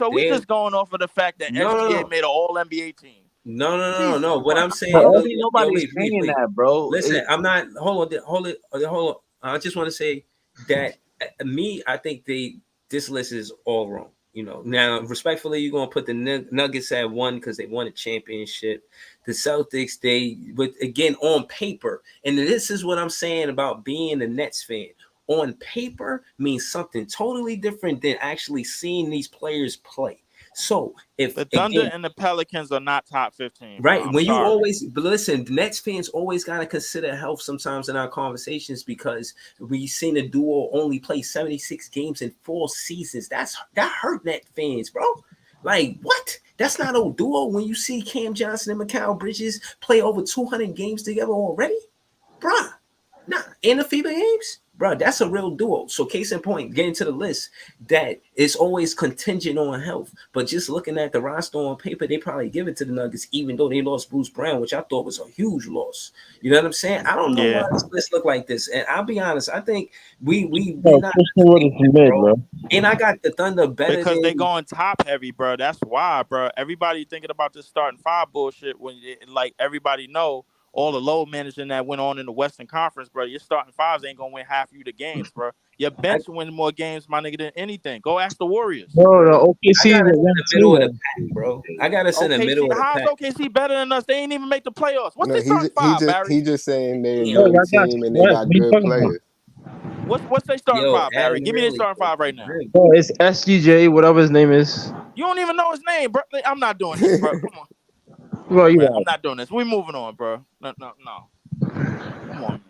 So we just going off of the fact that SGA made an All NBA team. No. What I'm saying, nobody's saying that, bro. Listen, I'm not. Hold on. I just want to say that I think this list is all wrong. Now respectfully, you're gonna put the Nuggets at 1 because they won a championship. The Celtics, but again on paper, and this is what I'm saying about being a Nets fan. On paper means something totally different than actually seeing these players play. So if the Thunder and the Pelicans are not top 15, right? bro. When you always, but listen, Nets fans always got to consider health sometimes in our conversations because we seen a duo only play 76 games in 4 seasons. That hurt Net fans, bro. Like what? That's not a duo when you see Cam Johnson and Mikal Bridges play over 200 games together already, bruh. Nah, in the FIBA games, bro, that's a real duo. So case in point, getting to the list, that it's always contingent on health. But just looking at the roster on paper, they probably give it to the Nuggets, even though they lost Bruce Brown, which I thought was a huge loss. You know what I'm saying? I don't know why this list look like this. And I'll be honest, I think we not bro. And I got the Thunder better because they going top heavy, bro. That's why, bro. Everybody thinking about this starting 5 bullshit when like everybody know all the load managing that went on in the Western Conference, bro. Your starting 5s ain't gonna win half you the games, bro. Your bench wins more games, my nigga, than anything. Go ask the Warriors. Bro, the OKC is in the middle of the pack, bro. I got us in the middle of the pack. How's OKC better than us? They ain't even make the playoffs. What's their starting 5, Barry? He just saying they're a young team and they got good players. What's their starting 5, Barry? Give me their starting 5 right now. Bro, it's SGJ, whatever his name is. You don't even know his name, bro. I'm not doing this, bro. Come on. Bro, I'm not doing this. We moving on, bro. No. Come on.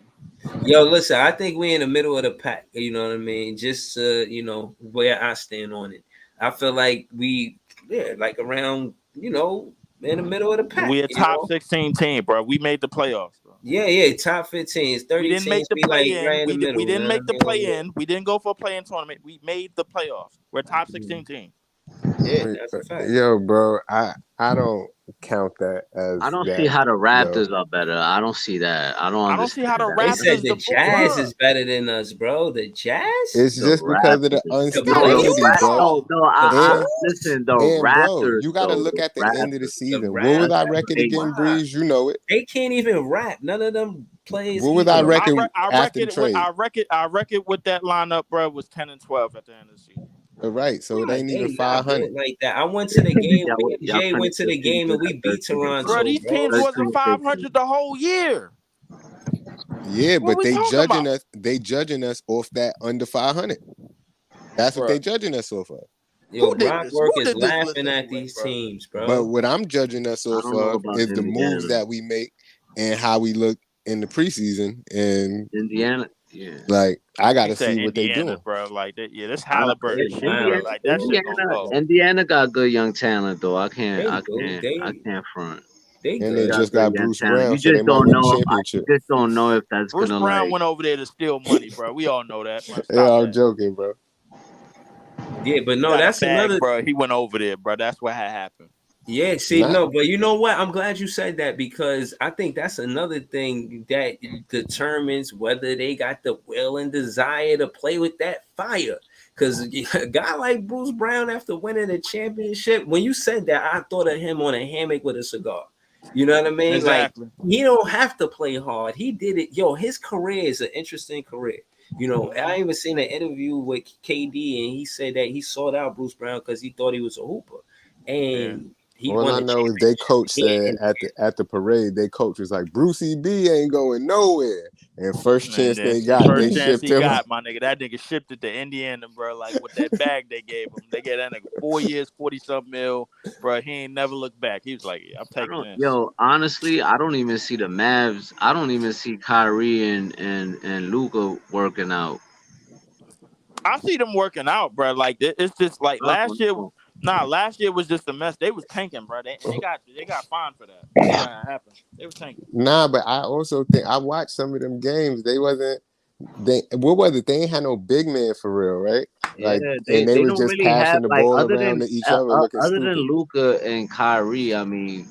Yo, listen, I think we in the middle of the pack. You know what I mean? Just where I stand on it. I feel like like around, in the middle of the pack. We a top 16 team, bro. We made the playoffs, bro. Yeah, top 15. 30 we didn't make the play-in. Right We didn't make the play-in. We didn't go for a play-in tournament. We made the playoffs. We're a top 16 team. Yeah, that's a fact. Yo, bro, I don't count that as. I don't see how the Raptors are better. I don't see that. I don't see how the Raptors. They said the Jazz is better than us, bro. The Jazz. It's just because of the instability, bro. No, listen, the Raptors. Bro, you got to look at the end of the season. What was our record against Breeze? You know it. They can't even rap. None of them plays. What was our record after the trade? Our record with that lineup, bro, was 10-12 at the end of the season. Right, so it ain't even 500 like that. I went to the game. Jay went to the game and we beat Toronto. Bro, these teams wasn't 500 the whole year. Yeah, but they judging us. They judging us off that under 500. That's what they judging us off of. Yo, Rockwork is laughing at these teams, bro. But what I'm judging us off of is the moves that we make and how we look in the preseason. And Indiana. Yeah, like I gotta see what they doing, bro. Like that, this Halliburton shit, like that shit gonna go. Indiana got good young talent though. I can't front. They just got Bruce Brown. You just don't know. I just don't know if that's Bruce gonna. Brown went over there to steal money, bro. We all know that. Yeah, I'm joking, bro. Yeah, but no, that's another. Bro, he went over there, bro. That's what had happened. Yeah, see, no, but you know what? I'm glad you said that because I think that's another thing that determines whether they got the will and desire to play with that fire. Because a guy like Bruce Brown, after winning a championship, when you said that, I thought of him on a hammock with a cigar. You know what I mean? Exactly. Like, he don't have to play hard. He did it. Yo, his career is an interesting career. You know, I even seen an interview with KD, and he said that he sought out Bruce Brown because he thought he was a hooper. And all I know is they coach said at the parade, they coach was like, Brucey B ain't going nowhere. And first chance they got, they shipped him. My nigga, that nigga shipped it to Indiana, bro. Like with that bag they gave him, they gave that nigga 4 years, 40-something mil, bro. He ain't never looked back. He was like, yeah, I'm taking this. Yo, honestly, I don't even see the Mavs. I don't even see Kyrie and Luka working out. I see them working out, bro. Like it's just like last year. Nah, last year was just a mess. They was tanking, bro. They got fined for that. That happened. They were tanking. Nah, but I also think I watched some of them games. What was it? They ain't had no big man for real, right? Like, yeah, and they were just really passing the ball around to each other. Other than Luka and Kyrie, I mean,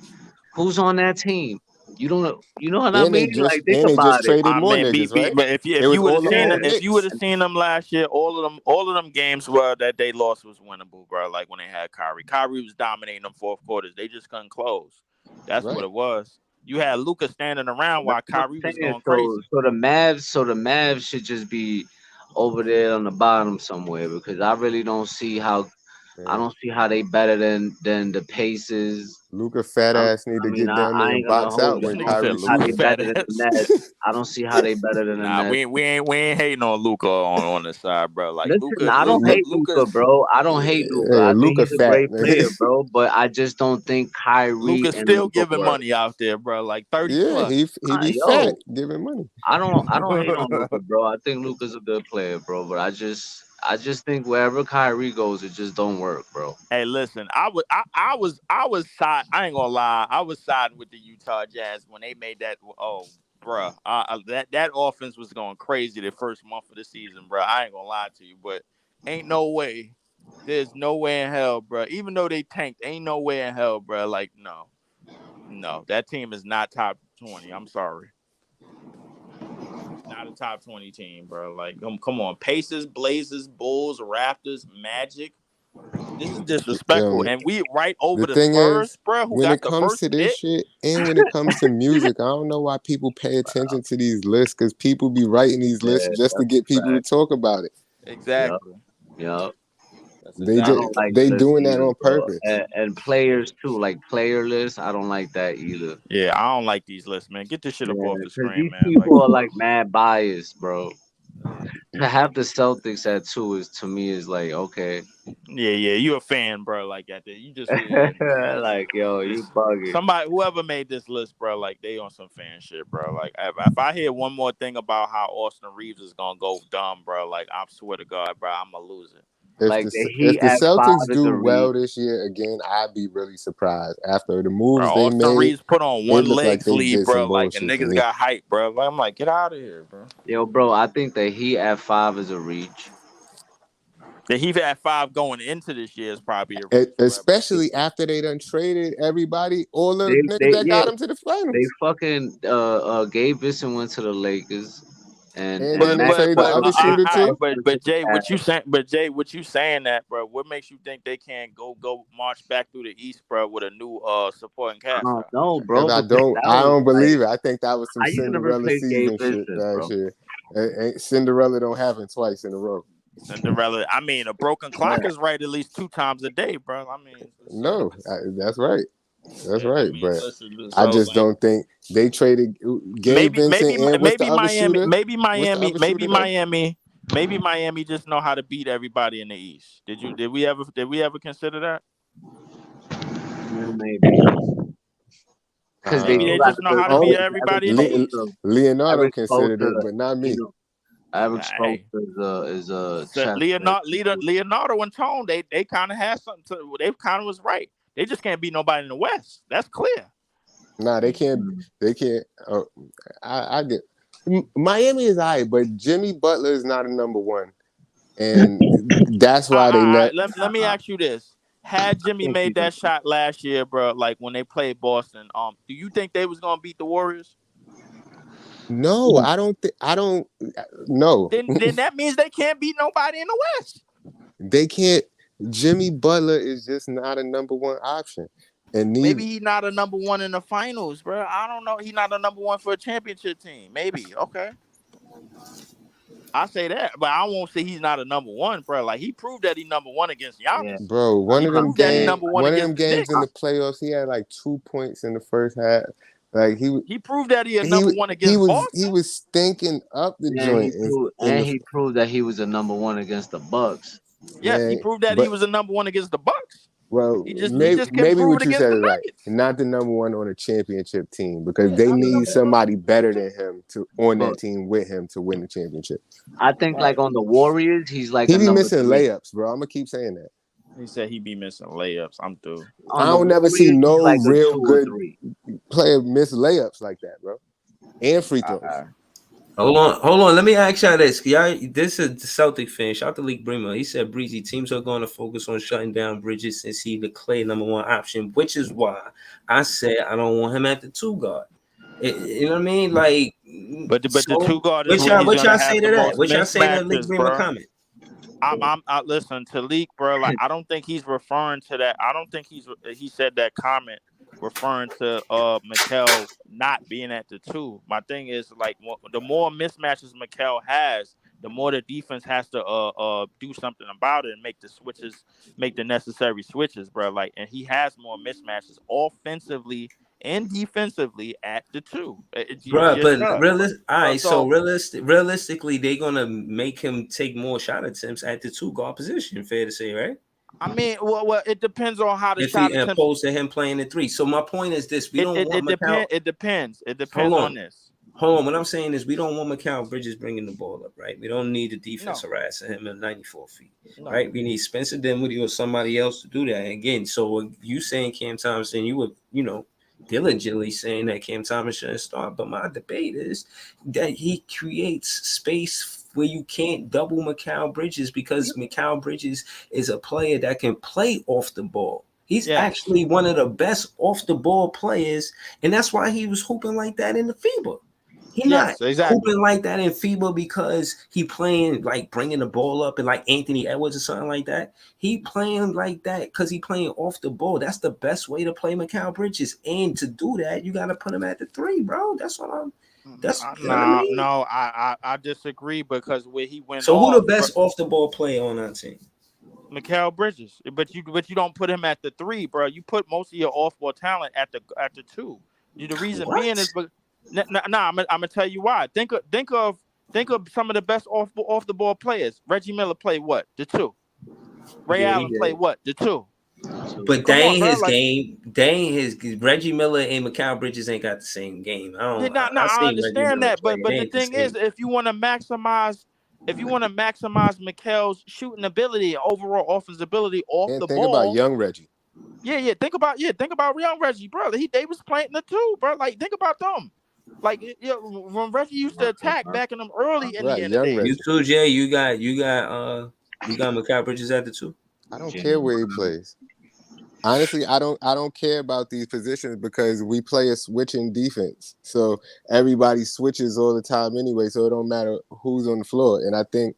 who's on that team? You know what I mean? Like, think about it. Right? But if you would have seen them last year, all of them games that they lost was winnable, bro. Like when they had Kyrie. Kyrie was dominating them fourth quarters. They just couldn't close. That's what it was. You had Luka standing around while Kyrie was going crazy. So the Mavs should just be over there on the bottom somewhere because I really don't see how they better than the Pacers. Luka fat ass need to get down there I and ain't gonna box hold out you. This when I nigga don't said Kyrie see how Luca they shooting. fat better than the ass. Nets. I don't see how they better than the Nah, Nets. we ain't hating on Luca on the side, bro. Like Listen, I don't hate Luca, Luca's bro. I don't hate Luca. Yeah, I think Luka he's a fat. great player, bro. But I just don't think Kyrie Luca's and still Luca giving work. money out there, bro. Like 30 Yeah, he plus. be fat Yo, giving money. I don't hate on Luca, bro. I think Luca's a good player, bro. But I just think wherever Kyrie goes, it just don't work, bro. Hey, listen, I was side. I ain't gonna lie, I was siding with the Utah Jazz when they made that. Oh, bruh, that offense was going crazy the first month of the season, bruh. I ain't gonna lie to you, but ain't no way. There's no way in hell, bruh. Even though they tanked, ain't no way in hell, bruh. Like no, that team is not top 20. I'm sorry, not a top 20 team, bro. Like, come on, Pacers, Blazers, Bulls, Raptors, Magic. This is disrespectful, and we right The over the thing Spurs, is, bro, who when it got the comes first to this pick. shit and when it comes to music, I don't know why people pay attention to these lists because people be writing these lists Yeah, just to that's get a people to fact. talk about it. Yep, Exactly. yep. That's They I just exactly don't what like it is. the they list doing that either, on bro. purpose. And players too, like player lists. I don't like that either. Yeah, I don't like these lists, man. Get this shit up Yeah, off the because screen, these man. Like, people are like mad biased, bro. To have the Celtics at 2 is to me is like okay, yeah, you a fan, bro. Like that. You just yeah, like yo, you this bugging. somebody whoever made this list, bro. Like they on some fan shit, bro. Like if I hear one more thing about how Austin Reeves is gonna go dumb, bro, like I swear to God, bro, I'm gonna lose it. Like the If Heat the at 5 Celtics is do a reach. well this year again, I'd be really surprised. After the Bro, moves they Austin made, Reeves put on it one looked leg like they sleeve, did some bro. Like and bullshit to niggas me. got hype, bro. Like, I'm like, get out of here, bro. Yo, bro, I think the Heat at 5 is a reach. The Heat at 5 going into this year is probably a reach, bro. But Especially after they done traded everybody, all the niggas They that yeah, got them to the they finals. fucking Gabe Vincent went to the Lakers And and then they Max trade the but other Strus shooter too. went to but the Jay, Cavs. what you saying that, bro? What makes you think they can't go march back through the East, bro, with a new supporting I cast, don't though? know, Because bro, because that I was don't like, believe it. I think that was some how you gonna Cinderella replace Gabe season shit Vincent, bro? last year. Cinderella don't happen twice in a row. Cinderella. I mean, a broken clock is right at least 2 times a day, bro. I mean, so No, that's right. That's yeah, I right. mean, But listen. I So just like, don't think they traded Gabe Vincent and what's the other Miami, shooter? What's the other shooter though? Maybe Miami just know how to beat everybody in the East. Did we ever consider that? Yeah, maybe because they Maybe do they got just a know good how to beat coach. Oh, Evan everybody in the East. Spoelstra, Leonardo Evan considered it, Spoelstra, but not you me. know, Evan Hey, Spoelstra is a so chess player. Leonardo and Tone, they kind of had something to. They kind of was right. They just can't beat nobody in the West. That's clear. Nah, they can't. They can't. I get Miami is alright, but Jimmy Butler is not a number one, and that's why they net. Let me ask you this: had I Jimmy think made he's a that shot last year, bro, like when they played Boston, do you think they was gonna beat the Warriors? No, I don't think. I don't. No, Then that means they can't beat nobody in the West. they can't. Jimmy Butler is just not a number one option, and neither. Maybe he's not a number one in the finals, bro. I don't know. He's not a number one for a championship team. Maybe. Okay. I say that, but I won't say he's not a number one, bro. Like he proved that he's number one against yeah. Giannis. Bro, He proved that he's number one one of against them the games in the Knicks. playoffs, he had like 2 points in the first half. Like He proved that he's a he number one he against was Boston. stinking up the And joint in the he proved that he was a number one against the Bucks. Yes, he man. proved that he But was a number one against the Bucks. well, He just couldn't maybe prove it what you against said the is right. Nuggets. Not the number one on a championship team because Yeah, they not the need number one on the somebody better championship. than him to on But that team with him to win the championship. I think like Right. on the Warriors, he's like He a be number missing 3. layups, bro. I'm gonna keep saying that. He said he be missing layups. I'm through. I On the don't never see Warriors, he's no like a 2 real or good 3. player miss layups like that, bro, and free throws. Hold on. Let me ask y'all this. Y'all, this is the Celtic fan. Shout out to League Bremer. He said, Breezy, teams are going to focus on shutting down Bridges since he's the Clay number one option, which is why I said I don't want him at the 2 guard. You know what I mean? Like, But the so 2 guard is where he's what gonna y'all have say the to that? most What y'all say to League mismatches, Bremer bro. comment? I listen to Leak, bro. Like I don't think he's referring to that. I don't think he said that comment referring to Mikal not being at the 2. My thing is like the more mismatches Mikal has, the more the defense has to do something about it and make the necessary switches, bro. Like, and he has more mismatches offensively and defensively at the 2. He Bro, just but does. all right, so So realistically, they're gonna make him take more shot attempts at the 2 guard position. Fair to say, right? I mean, well, it depends on how the If he shot attempts. opposed to him playing the 3. So my point is this: we don't want Mikal. It depends. It Hold depends on. on this. Hold on. What I'm saying is we don't want Mikal Bridges bringing the ball up, right? We don't need the defense No. harassing him at 94 feet, No. right? We need Spencer Dinwiddie or somebody else to do that. Again, so you saying Cam Thompson, you would, diligently saying that Cam Thomas shouldn't start. But my debate is that he creates space where you can't double Mikal Bridges because Mikal Bridges is a player that can play off the ball. He's actually one of the best off the ball players, and that's why he was hooping like that in the FIBA. He's not hooping like that in FIBA because he playing like bringing the ball up and like Anthony Edwards or something like that. He playing like that because he playing off the ball. That's the best way to play Mikal Bridges, and to do that, you got to put him at the 3, bro. That's what I'm. That's no. I disagree because where he went. So who the best off the ball player on our team? Mikal Bridges, but you don't put him at the 3, bro. You put most of your off ball talent at the 2. The reason being is, but I'm gonna tell you why. Think of some of the best off the ball players. Reggie Miller played what? The 2. Ray Allen played what? The 2. But Reggie Miller and Mikal Bridges ain't got the same game. I understand that, but the thing is, if you want to maximize Mikal's shooting ability, overall offensive ability off the ball. Think about young Reggie. Yeah. Think about young Reggie, bro. They was playing the 2, bro. Like, think about them. Like, when Reggie used to attack back in them early in the days. You too, Jay. You got Mikal Bridges at the 2. I don't care where he plays. Honestly, I don't care about these positions because we play a switching defense. So everybody switches all the time anyway, so it don't matter who's on the floor. And I think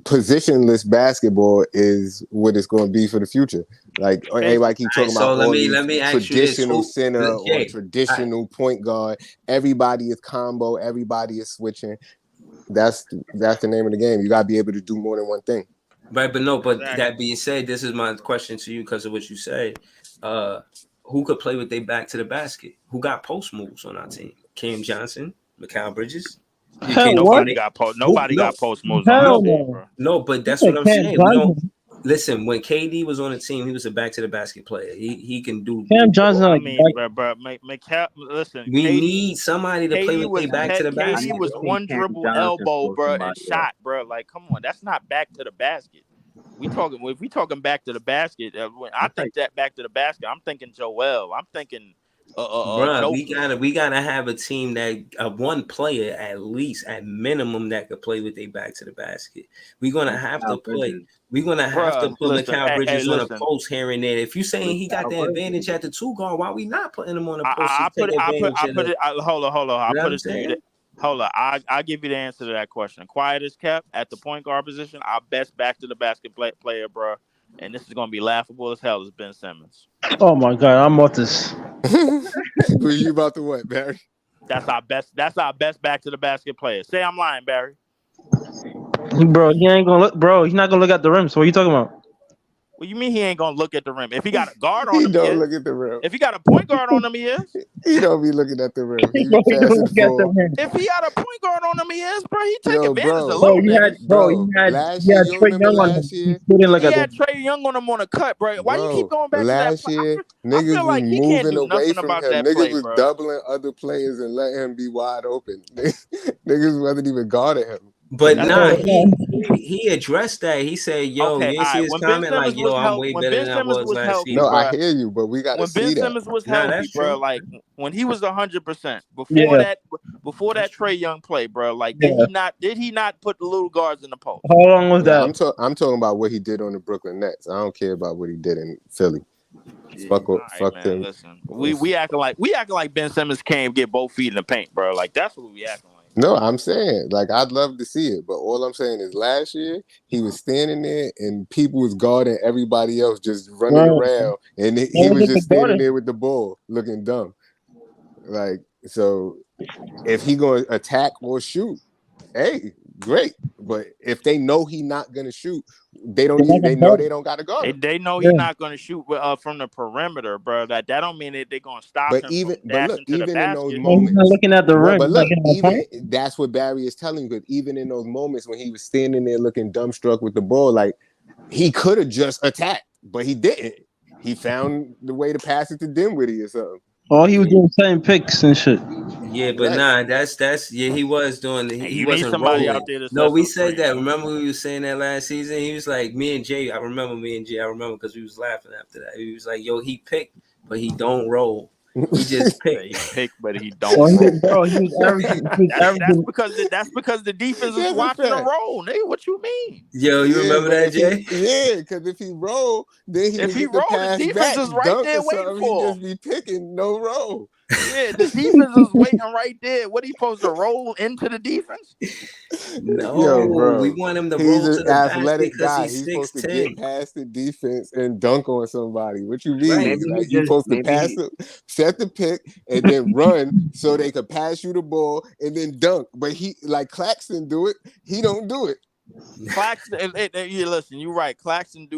positionless basketball is what it's going to be for the future. Like everybody keep talking about all these traditional center or traditional point guard. Everybody is combo. Everybody is switching. That's the name of the game. You got to be able to do more than one thing. Right, but that being said, this is my question to you because of what you say. Who could play with their back to the basket? Who got post moves on our team? Cam Johnson, Mikal Bridges. Nobody got post moves on our team, bro. No, but that's what I'm saying. We don't listen. When KD was on the team, he was a back to the basket player. He can do. Cam Johnson. Bro, Mikal. Listen, we need somebody to play with their back to the basket. KD was one dribble elbow, bro, and shot, bro. Like, come on, that's not back to the basket. If we talking back to the basket, I think that back to the basket. I'm thinking Joel. I'm thinking. Bro, we gotta have a team that one player at least at minimum that could play with their back to the basket. We're gonna have to play. We're gonna have to put Mikal Bridges on a post here and there. If you saying he got the advantage at the 2 guard, why we not putting him on a post? Hold on. I put it to you. Hold on. I give you the answer to that question. Quiet as kept at the point guard position. Our best back to the basket player, bro. And this is gonna be laughable as hell. Is Ben Simmons. Oh my God, I'm about this. Who you about to what, Barry? That's our best back to the basket player. Say I'm lying, Barry. Bro, he ain't gonna look. Bro, he's not gonna look at the rim. So what are you talking about? What you mean he ain't gonna look at the rim? If he got a guard on him, he don't look at the rim. If he got a point guard on him, he is. He don't be looking at the rim. He if he got a point guard on him, he is, bro. He take advantage of little niggas. He had Trae Young on him. He had Trae Young on him on a cut, bro. Why you keep going back to that play? Niggas feel like was he can't moving do away nothing from about him. that Niggas play, was bro. doubling other players and letting him be wide open. Niggas wasn't even guarding him. But he addressed that. He said, "Yo, you see his comment like, yo, I'm way better than I was last season." No, I hear you, but we got to see that. When Ben Simmons was healthy, bro, like when he was 100%, before that Trae Young play, bro, like did he not put the little guards in the post? How long was that? I'm talking about what he did on the Brooklyn Nets. I don't care about what he did in Philly. Fuck them. Listen, we acting like Ben Simmons can't get both feet in the paint, bro. Like that's what we acting like. No, I'm saying, like, I'd love to see it, but all I'm saying is last year he was standing there and people was guarding everybody else just running around, and he was just standing there with the ball looking dumb. Like, so if he gonna attack or shoot, hey, great, But if they know he's not gonna shoot, they know they don't gotta guard him. They know he's not gonna shoot from the perimeter, bro. That don't mean that they're gonna stop him from dashing to the basket. In those moments, he's not looking at the rim. But look, even that's what Barry is telling you. But even in those moments when he was standing there looking dumbstruck with the ball, like he could have just attacked, but he didn't. He found the way to pass it to Dinwiddie or something. Oh, he was doing setting picks and shit. Yeah, but that's he was doing. He wasn't somebody rolling. out there. No, we said that. Remember we was saying that last season. He was like me and Jay. I remember because we was laughing after that. He was like, "Yo, he picked, but he don't roll. He just picked. He picked, but he don't roll." Bro, he was averaging. That's because the defense is watching the roll. Nigga, what you mean? Yo, you remember that, Jay? Yeah, because if he roll, then the defense is right there waiting for him. He just be picking no roll. Yeah, the defense is waiting right there. What, he supposed to roll into the defense? No, bro. We want him to roll to the athletic guy. He's supposed to get past the defense and dunk on somebody. What you mean? Right. Like, you're supposed to pass it, set the pick, and then run so they could pass you the ball and then dunk. But he, like Claxton, do it. He don't do it. Claxton, listen, you're right. Claxton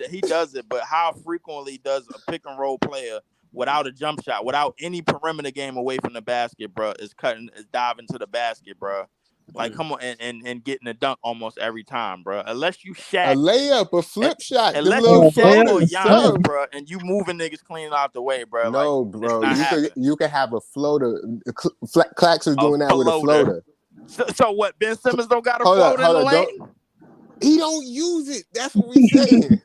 he does it, but how frequently does a pick and roll player without a jump shot, without any perimeter game away from the basket, bro, is diving to the basket, bro? Like, come on, and getting a dunk almost every time, bro. Unless you Shaq, a layup, a flip shot, unless you Shaq or Giannis, bro, and you moving niggas clean out the way, bro. No, like, bro, you could have a floater. Claxton's doing that with a floater. So what? Ben Simmons don't got a floater in the lane? He don't use it. That's what we saying.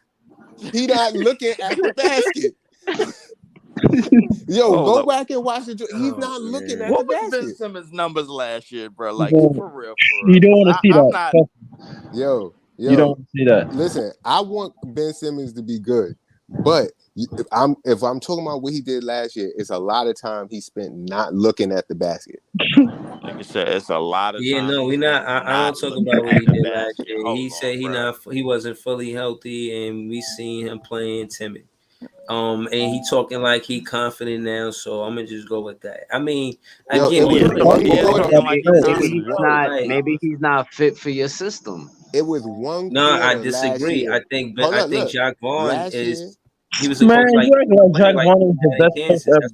He not looking at the basket. Yo, go back and watch it. He's not looking at the basket. What was Ben Simmons' numbers last year, bro? Like, for real. You don't want to see that. Yo, you don't want to see that. Listen, I want Ben Simmons to be good, but if I'm talking about what he did last year, it's a lot of time he spent not looking at the basket. Like I said, it's a lot of time. Yeah, no, we not. I don't talk about what he did last year. He said he wasn't fully healthy, and we seen him playing timid. And he talking like he confident now, so I'm gonna just go with that. I mean, again, maybe he's not fit for your system. It was one. No, I disagree. I think Jacques Vaughn is. He was man, Jacques Vaughn is the best ever.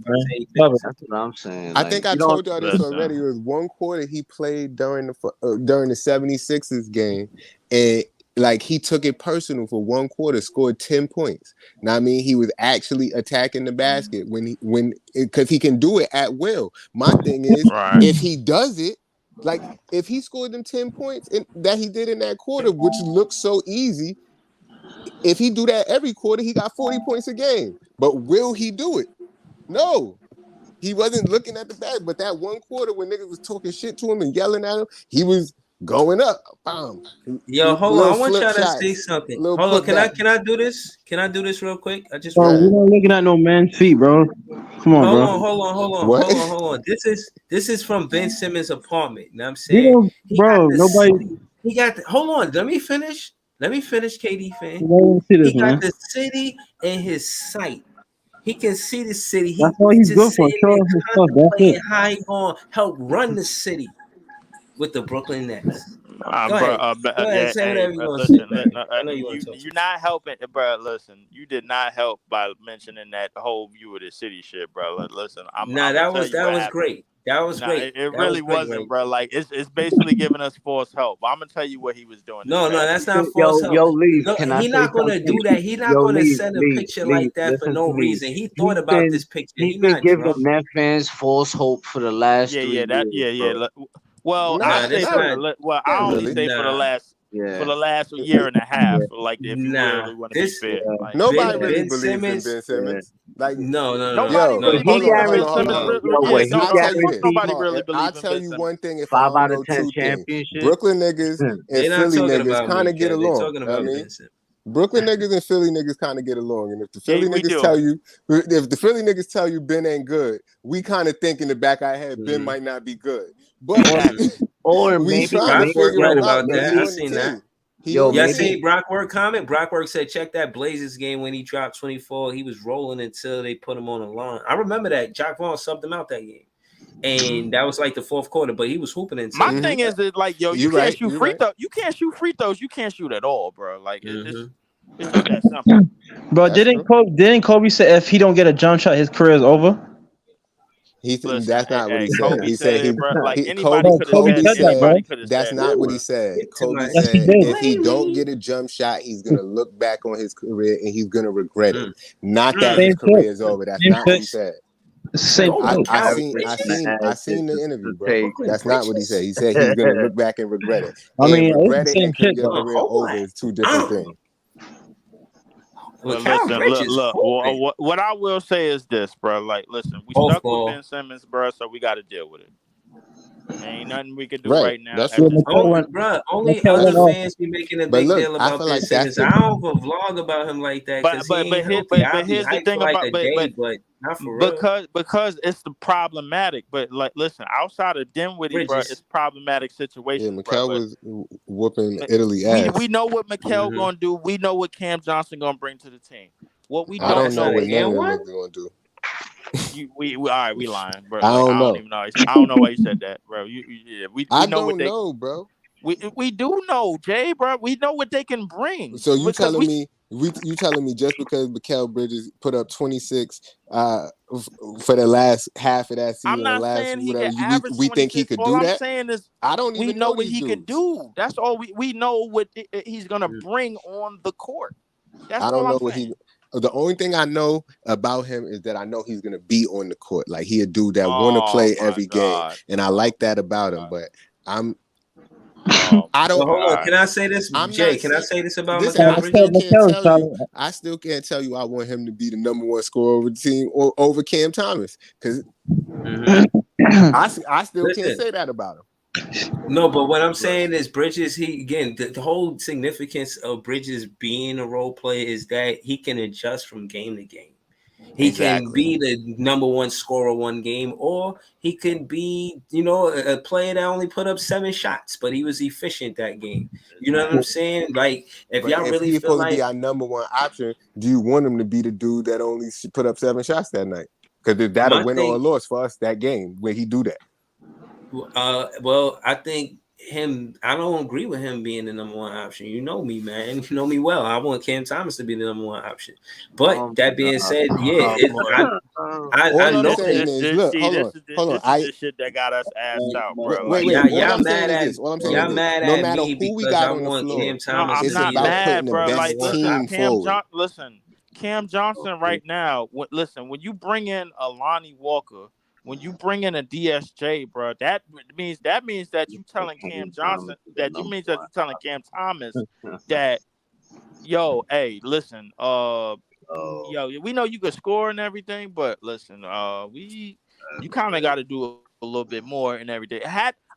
That's what I'm saying. I think I told y'all this already. It was one quarter he played during the 76ers game, and like he took it personal for one quarter, scored 10 points. Now I mean, he was actually attacking the basket because he can do it at will. My thing is, if he does it, like if he scored them 10 points that he did in that quarter, which looks so easy, if he do that every quarter, he got 40 points a game. But will he do it? No. He wasn't looking at the bag, but that one quarter when niggas was talking shit to him and yelling at him, he was going up. Bam. Yo, hold on. I want y'all to say something. Hold on. Can I do this? Can I do this real quick? I just we're not looking at no man's feet, bro. Come on, bro. Hold on. This is from Ben Simmons' apartment. You know what I'm saying? He got hold on. Let me finish, KD fan. He got the city in his sight. He can see the city. That's all he's good for. High on, help run the city with the Brooklyn Nets. Go ahead, say whatever you want to say. You're not helping, bro. Listen, you did not help by mentioning that whole view of the city shit, bro. Listen, that was great. That was great. It really wasn't, bro. Like it's basically giving us false help. I'm gonna tell you what he was doing. No, that's not false help. He's not gonna do that. He's not gonna send a picture like that for no reason. He thought about this picture. He's been giving Net fans false hope for the last 3 years. Well, I only say for the last year and a half. Like, if you really want to be fair, nobody really believes in Ben Simmons. Like, nobody really believes in Simmons. Nobody really believes in Ben Simmons. I'll tell you one thing: if 5 out of 10 championships, Brooklyn niggas and Philly niggas kind of get along. I mean, Brooklyn niggas and Philly niggas kind of get along, and if the Philly niggas tell you Ben ain't good, we kind of think in the back of our head Ben might not be good. But or maybe Brock Work right about that. I seen that. Y'all see Brock Work comment? Brock Work said, check that Blazers game when he dropped 24. He was rolling until they put him on the line. I remember that. Jacques Vaughn subbed him out that game. and that was like the fourth quarter. But he was hooping in My time. thing is that like, yo, you can't shoot free throws. You can't shoot free throws. You can't shoot at all, bro. Like it's just that simple. Bro, didn't Kobe say if he don't get a jump shot, his career is over? Listen, that's not what he said. Kobe He said it, bro. Like anybody could have Kobe said. said that, Anybody bro. could have That's said. not what he said. Kobe Yes, he said did. if he don't get a jump shot, he's gonna look back on his career and he's gonna regret it. Not that his career is over. That's not what he said. Same I seen the interview, bro. That's not what he said. He said he's gonna look back and regret it. I mean, regret it's it the and same could shit, get a though. career over is two different things. Well, listen, look. What I will say is this, bro. Like, listen, we stuck with Ben Simmons, bro, so we got to deal with it. Ain't nothing we can do right now. That's Only other fans be making a big deal about Ben Simmons. I don't vlog about him like that because he ain't healthy. I'll be here's the hyped thing for like about a day, but not for real. Because it's the problematic. But like, listen, outside of Dinwiddie, bro, it's problematic situation. Yeah, Mikal was whooping Italy ass. We know what Mikal gonna do. We know what Cam Johnson gonna bring to the team. What we I don't know what is none of them niggas gonna do. We all right, we lying, bro. I don't know. Even know. I don't know why you said that, bro. We I know don't know, bro. We do know, Jay, bro. We know what they can bring. So you telling me just because Mikal Bridges put up 26 for the last half of that season, I'm not saying he can average we think he could do that? All I'm saying is I don't even know what he could do. That's all we know what he's gonna bring on the court. That's I don't all know I'm what saying. The only thing I know about him is that I know he's gonna be on the court. Like he a dude that want to play every game, and I like that about him. But I don't. Hold on. Can I say this, Jay? Can I say this about I still can't tell you I want him to be the number one scorer over the team or over Cam Thomas because I still can't say that about him. No, but what I'm saying is Bridges, the whole significance of Bridges being a role player is that he can adjust from game to game. He can be the number one scorer one game, or he could be, a player that only put up 7 shots, but he was efficient that game. You know what I'm saying? Like, if y'all really he's feel supposed like to be our number one option, do you want him to be the dude that only put up 7 shots that night? Because if that a win or a loss for us that game when he do that. Well, I think I don't agree with him being the number one option. You know me, man. You know me well. I want Cam Thomas to be the number one option. But that being said, I know this is shit that got us assed out, bro. Wait. Y'all mad at no matter me who we because got I on the want floor. Cam Thomas. I'm not mad, bro. Like, listen, Cam Johnson right now. Listen, when you bring in a Lonnie Walker, when you bring in a DSJ, bro, that means that you telling Cam Johnson you're telling Cam Thomas that, yo, hey, listen, yo, we know you could score and everything, but listen, you kind of got to do a little bit more and everything.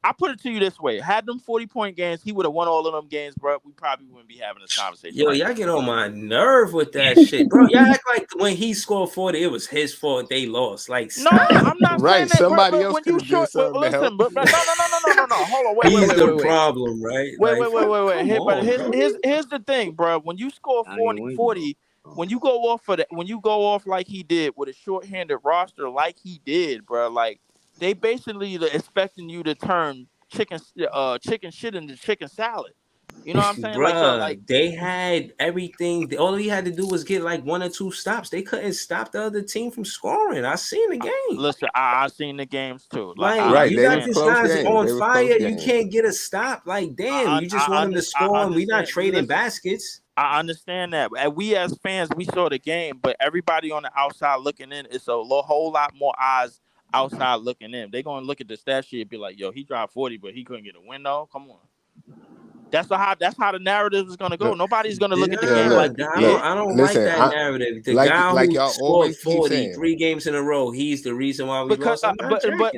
I put it to you this way: had them 40-point games, he would have won all of them games, bro. We probably wouldn't be having this conversation. Yo, y'all get on my nerve with that shit, bro. Y'all act like when he scored 40, it was his fault they lost. Like, no, I'm not saying that. Somebody else when could you short, listen, but no. Hold on, wait. He's the problem, right? Wait. Here's the thing, bro. When you score 40, when you go off for that, when you go off like he did with a short-handed roster, like he did, bro, like. They basically expecting you to turn chicken shit into chicken salad. You know what I'm saying? Bruh, like they had everything. All he had to do was get like 1 or 2 stops. They couldn't stop the other team from scoring. I seen the game. Listen, I seen the games too. Like you got these guys on fire. You can't get a stop. Like, damn, you just want them to score, and we're not trading baskets. I understand that. And we as fans, we saw the game, but everybody on the outside looking in, it's a whole lot more eyes outside looking in. They're gonna look at the stat sheet and be like, yo, he dropped 40, but he couldn't get a win though. Come on. That's how the narrative is gonna go. Nobody's gonna look at the game like I don't like that narrative. The guy who scored 40 3 games in a row, he's the reason why we lost.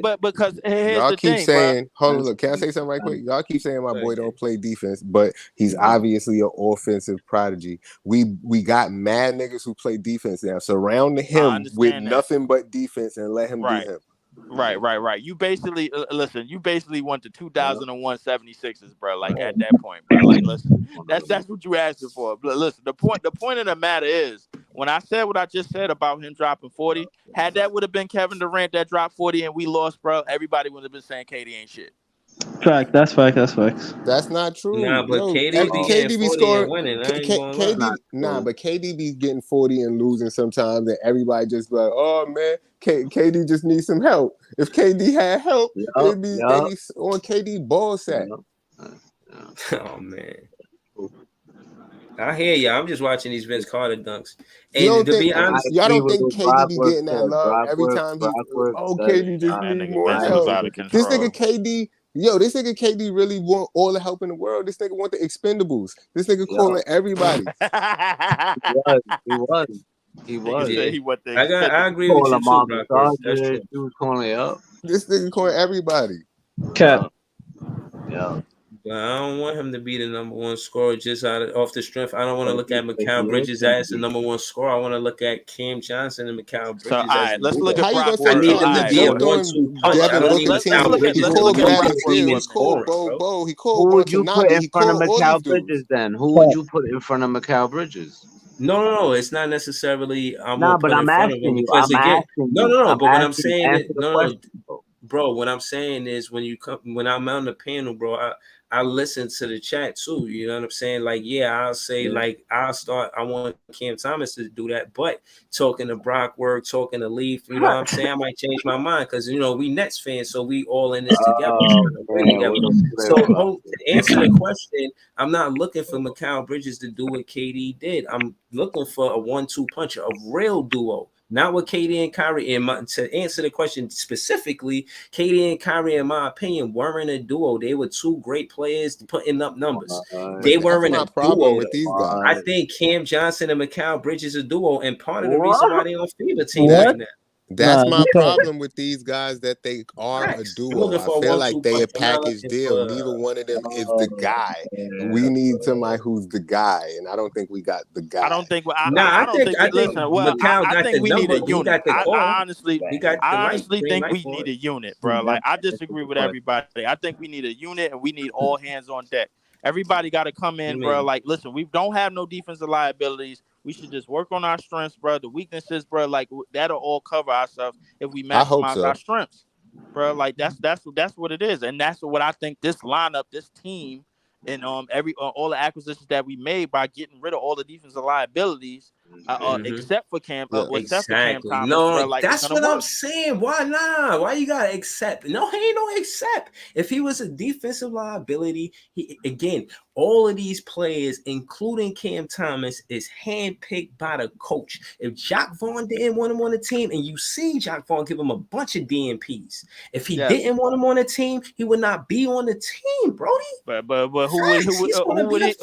But because here's y'all the keep thing, saying, bro. hold on, look, can I say something right quick? Y'all keep saying my boy don't play defense, but he's obviously an offensive prodigy. We got mad niggas who play defense now. Surround him with nothing but defense and let him be him. Right. You basically listen. You basically want the 2001 76ers, bro. Like at that point, bro. Like, listen, that's what you asking for. But listen, the point of the matter is, when I said what I just said about him dropping 40, had that would have been Kevin Durant that dropped 40 and we lost, bro, everybody would have been saying KD ain't shit. Fact. That's fact. That's facts. That's not true. Nah, but Yo, KD be getting KD be 40 and scoring. winning. I ain't gonna lie. KD, but KD be getting 40 and losing sometimes, and everybody just be like, oh man, KD just needs some help. If KD had help, they be on KD ball sack. Oh man. I hear you. I'm just watching these Vince Carter dunks. And y'all to be honest, don't think KD be getting that love every time he? KD just need more help. This nigga KD, this nigga KD really want all the help in the world. This nigga want the Expendables. This nigga calling everybody. He was. I agree with you too, bro. That's true. He was calling up. This nigga calling everybody. Cap. Yeah. But I don't want him to be the number one scorer just off the strength. I don't want to look at Mikal Bridges as the number one scorer. I want to look at Cam Johnson and Mikal Bridges. So, all right, let's look at how you Brock gonna say Ward. Cam just jumped on Devin Booker team? He called Bradley Beal. He called Bo. He called Who would you put in front of Mikal Bridges dudes. Then? Who would you put in front of Mikal Bridges? No. It's not necessarily. But I'm asking you. Because again, no. But what I'm saying is, bro. What I'm saying is when I'm on the panel, bro. I listen to the chat too. You know what I'm saying? Like, I'll say I want Cam Thomas to do that. But talking to Brock Word, talking to Leaf, you know what I'm saying? I might change my mind because we Nets fans, so we all in this together. So to answer the question, I'm not looking for Mikal Bridges to do what KD did. I'm looking for a 1-2 puncher, a real duo. Not what KD and Kyrie. To answer the question specifically, KD and Kyrie, in my opinion, weren't a duo. They were two great players putting up numbers. They weren't a duo with these guys. I think Cam Johnson and Mikal Bridges are a duo, and part of the reason why they on FIBA team right now. That's my problem with these guys, that they are a duo. I feel like they a package deal. Neither one of them is the guy. We need somebody who's the guy, and I don't think we got the guy. I don't think. I think we need a unit. I honestly think we need a unit, bro. Like, I disagree with everybody. I think we need a unit, and we need all hands on deck. Everybody got to come in, bro. Like, listen, we don't have no defensive liabilities. We should just work on our strengths, bro. The weaknesses, bro, like, that'll all cover ourselves if we maximize our strengths, bro. Like, that's what it is, and that's what I think this lineup, this team, and all the acquisitions that we made by getting rid of all the defensive liabilities, except for Cam, except for Cam Thomas. No, bro, like, that's what I'm saying. Why not? Why you gotta accept? No, he ain't no accept. If he was a defensive liability, all of these players, including Cam Thomas, is handpicked by the coach. If Jacque Vaughn didn't want him on the team, and you see Jacque Vaughn give him a bunch of DNPs, if he didn't want him on the team, he would not be on the team, Brody. But who would he?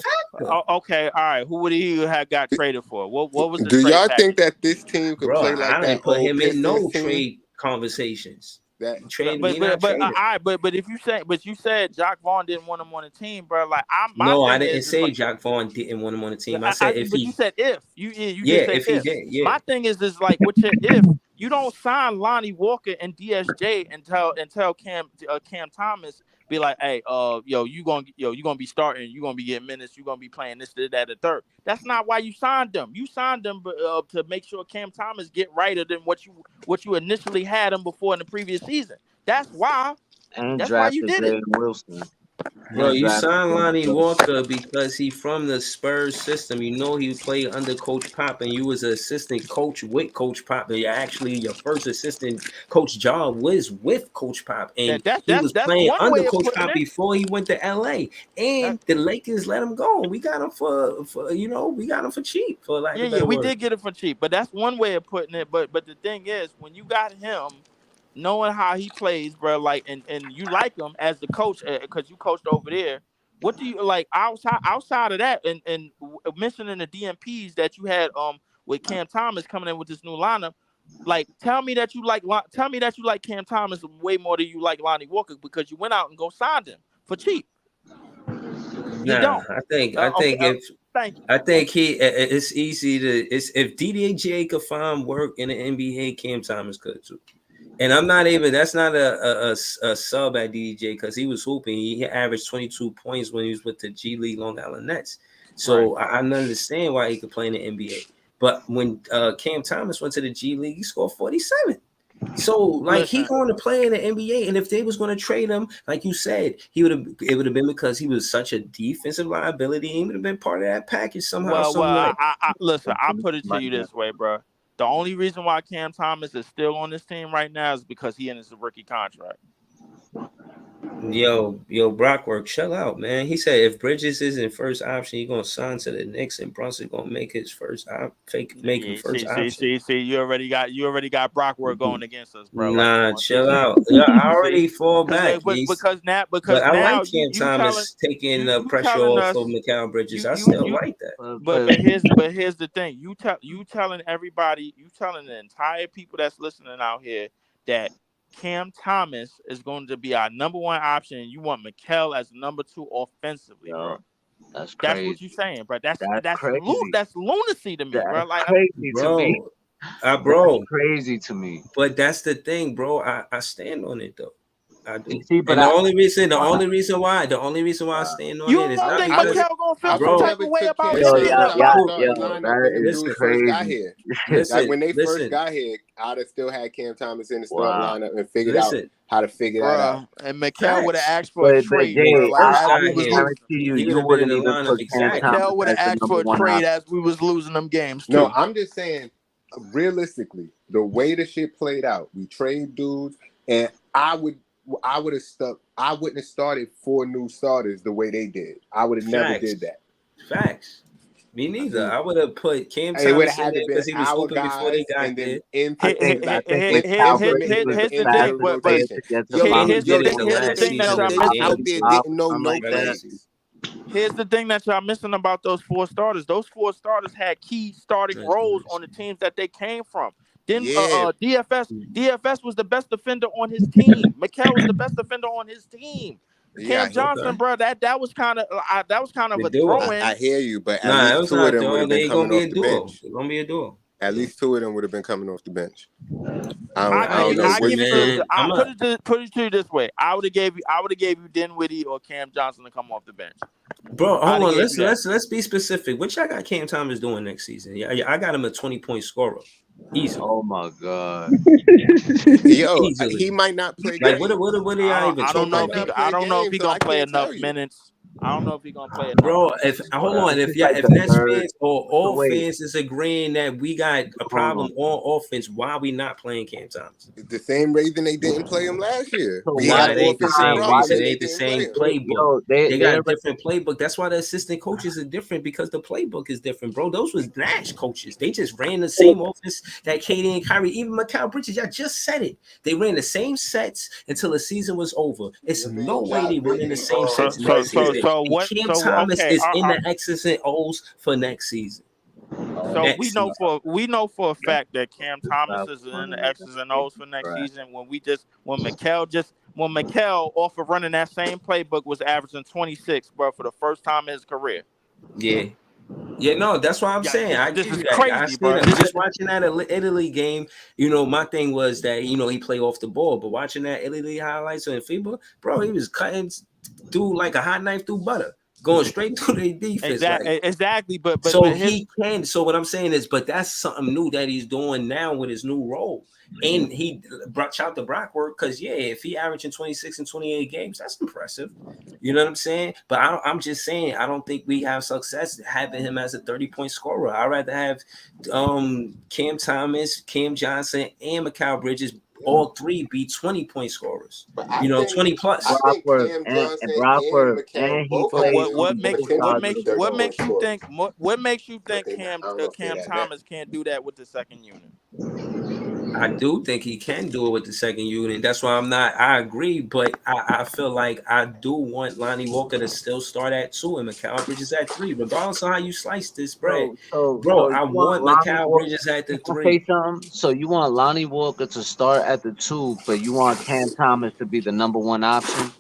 Okay, all right. Who would he have got traded for? What was the Do trade y'all package? think that this team could play like I that? didn't put him in no team? Trade conversations. But you said Jacque Vaughn didn't want him on the team, bro. Like, I didn't say Jacque Vaughn didn't want him on the team. I said you said if you he did. Yeah. My thing is like, with your if you don't sign Lonnie Walker and DSJ and tell Cam Thomas, be like, hey, you gonna be starting, you gonna be getting minutes, you gonna be playing this, that, the third. That's not why you signed them. You signed them to make sure Cam Thomas get righter than what you initially had him before in the previous season. That's why. That's why you did it. Wilson. Bro, you signed Lonnie Walker because he from the Spurs system. You know he played under Coach Pop, and you was an assistant coach with Coach Pop. And your first assistant coach job was with Coach Pop, and he was playing under Coach Pop before he went to LA. And the Lakers let him go. We got him for cheap. We did get it for cheap, but that's one way of putting it. But the thing is, when you got him, knowing how he plays, bro, like, and you like him as the coach because you coached over there. What do you like outside of that? And mentioning the DMPs that you had with Cam Thomas coming in with this new lineup, like, tell me that you like Cam Thomas way more than you like Lonnie Walker because you went out and signed him for cheap. I think it's easy to if DDJ could find work in the NBA, Cam Thomas could too. And that's not a sub at DJ because he was hooping. He averaged 22 points when he was with the G League Long Island Nets. So I understand why he could play in the NBA. But when Cam Thomas went to the G League, he scored 47. So like he going to play in the NBA, and if they was going to trade him, like you said, it would have been because he was such a defensive liability. He would have been part of that package somehow. Well, I listen. I'll put it to you this way, bro. The only reason why Cam Thomas is still on this team right now is because he in his rookie contract. Yo, Brockwork, chill out, man. He said if Bridges isn't first option, he's gonna sign to the Knicks, and Brunson gonna make his first option. See, you already got Brockwork going against us, bro. Nah, chill out. Yeah, I already fall back. Because I now like Cam Thomas taking the pressure off of Mikal Bridges. I still like that. But here's the thing. You telling everybody, you telling the entire people that's listening out here that Cam Thomas is going to be our number one option, and you want Mikal as number 2 offensively, bro. That's crazy. That's what you're saying, bro. That's crazy. That's lunacy to me, bro. Like crazy to me. Bro, that's crazy to me. But that's the thing, bro. I stand on it though. I do. See, but and the only reason why I stand on it is not because Mikal gonna feel some type of way about it. That is crazy. Like when they first got here, I'd have still had Cam Thomas in the start lineup and figured out how to figure that out. And Mikal would have asked for a trade. I guarantee you wouldn't even put Cam Thomas. Mikal would have asked for a trade as we was losing them games too. No, I'm just saying, realistically, the way the shit played out, we trade dudes, and I would have stuck. I wouldn't have started 4 new starters the way they did. I would have never did that. Facts. Me neither. I would have put Cam Thomas in there because he was hooping before they got there. Here's the thing that y'all missing about those 4 starters. Those 4 starters had key starting roles on the teams that they came from. Then DFS was the best defender on his team. Mikal was the best defender on his team. Cam Johnson, bro, that was kind of a throw-in. I hear you, but at least 2 of them would have been coming off the bench. It's gonna be a duo. At least 2 of them would have been coming off the bench. I put it to you this way: I would have gave you Dinwiddie or Cam Johnson to come off the bench. Bro, hold on. Let's be specific. What y'all got Cam Thomas doing next season? Yeah, I got him a 20-point scorer. Easy. Oh my god. Yo, he might not play. Like what are y'all even talking about? I don't know if he gonna play enough minutes. I don't know if he's gonna play enough. Bro, if Nets fans or all fans is agreeing that we got a problem on offense, why are we not playing Cam Thomas? The same reason they didn't play him last year. It ain't the same playbook. They got a different playbook. That's why the assistant coaches are different, because the playbook is different, bro. Those was Nash coaches. They just ran the same offense that KD and Kyrie, even Mikal Bridges. Y'all just said it. They ran the same sets until the season was over. It's no way they running the same sets next season. Cam Thomas is in the X's and O's for next season. So we know for a fact that Cam Thomas is in the X's and O's for next season. When Mikal off of running that same playbook was averaging 26, bro, for the first time in his career. Yeah, no, that's what I'm saying. This is crazy, bro. Just watching that Italy game, my thing was that he played off the ball, but watching that Italy highlights on FIBA, bro, he was cutting through like a hot knife through butter, going straight through the defense. Exactly. But he can. So what I'm saying is, but that's something new that he's doing now with his new role. And he brought out the Brockwork because, if he averaging 26 and 28 games, that's impressive. You know what I'm saying? But I'm just saying, I don't think we have success having him as a 30-point scorer. I'd rather have Cam Thomas, Cam Johnson, and Mikal Bridges, all 3 be 20-point scorers. 20 plus. Brockwork and what makes you think Cam Thomas can't do that with the second unit? I do think he can do it with the second unit. That's why I agree, but I feel like I do want Lonnie Walker to still start at 2 and Mikal Bridges at 3, regardless of how you slice this bread. I want Mikal Bridges at the 3. So you want Lonnie Walker to start at the 2, but you want Cam Thomas to be the number 1 option?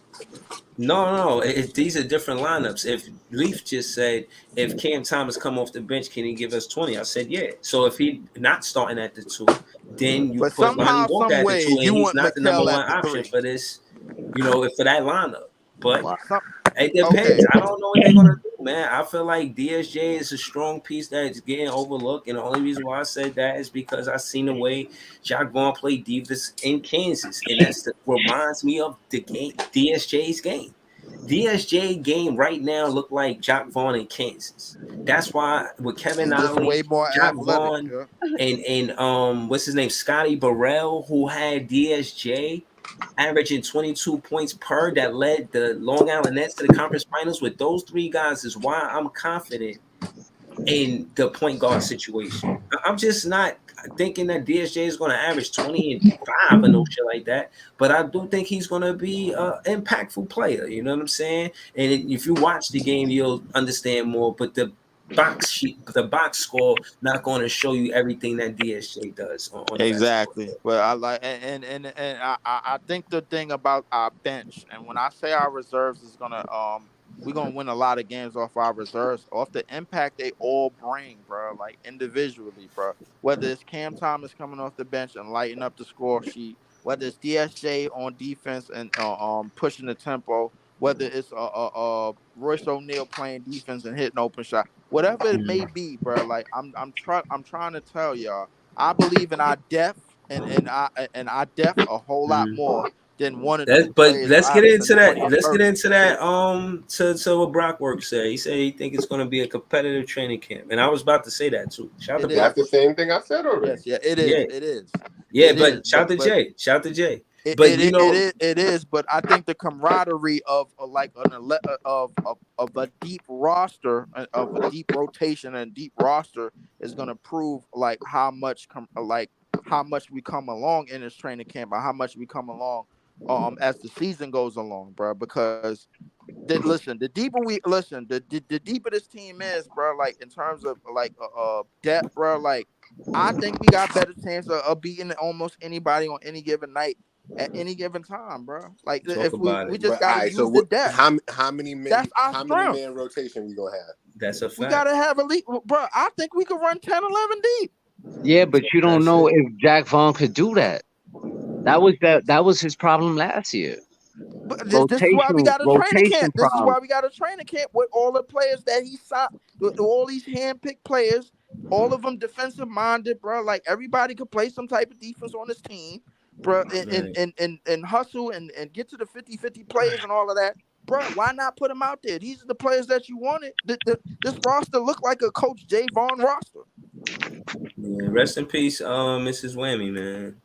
No. These are different lineups. If Leaf just said, if Cam Thomas come off the bench, can he give us 20? I said, yeah. So if he not starting at the 2, then you put Lonnie Walker at the 2, and he's not the number 1 option for this, for that lineup. But it depends. I don't know what they're gonna do, man. I feel like DSJ is a strong piece that's getting overlooked, and the only reason why I said that is because I seen the way Jack Vaughn played Divas in Kansas, and that's reminds me of the game, DSJ's game. DSJ game right now look like Jack Vaughn in Kansas. That's why with Kevin He's just Ollie, way more Jack athletic. Vaughn, Yeah. and what's his name, Scotty Burrell, who had DSJ averaging 22 points per, that led the Long Island Nets to the conference finals. With those three guys is why I'm confident in the point guard situation. I'm just not thinking that DSJ is going to average 20 and 5 and no shit like that, but I do think he's going to be an impactful player. You know what I'm saying? And if you watch the game, you'll understand more. But the box score not going to show you everything that DSJ does on the basketball Exactly. court. But I like and I think the thing about our bench, and when I say our reserves is gonna we're gonna win a lot of games off our reserves, off the impact they all bring, bro. Like individually, bro. Whether it's Cam Thomas coming off the bench and lighting up the score sheet, whether it's DSJ on defense and pushing the tempo, whether it's Royce O'Neal playing defense and hitting open shot, whatever it may be, bro. Like I'm trying to tell y'all. I believe in our depth and our depth a whole lot more than one or two But players let's get averaging into that. 20 and Let's get 30. into that. To what Brock Work said. He said he think it's going to be a competitive training camp, and I was about to say that too. Shout out It to Brock is. That's the Work. same thing I said already. Yes, yeah, it Yeah, is. It is. yeah. It is. But shout out to Jay. Shout out to Jay. It, But it, you it, it know, is. It is. But I think the camaraderie of like of a deep roster, of a deep rotation and deep roster is going to prove like how much we come along in this training camp, or how much we come along as the season goes along, bro. Because listen, the deeper this team is, bro. Like in terms of like depth, bro. Like I think we got better chance of beating almost anybody on any given night at any given time, bro. Like talk if we about we it. just But all got to right, so use the depth. how many men That's our strength. rotation we gonna have? That's a We fact. gotta have elite, bro. I think we could run 10, 11 deep. Yeah, but you don't That's know it. if Jack Vaughn could do that. That was his problem last year. But this is why we got a training Rotation camp. This is problem. why we got a training camp with all the players that he signed, with all these handpicked players, all of them defensive minded, bro. Like everybody could play some type of defense on this team, bro, Right. and hustle and get to the 50-50 plays and all of that. Bro, why not put them out there? These are the players that you wanted. This roster looked like a Coach J. Vaughn roster. Yeah, rest in peace, Mrs. Whammy, man.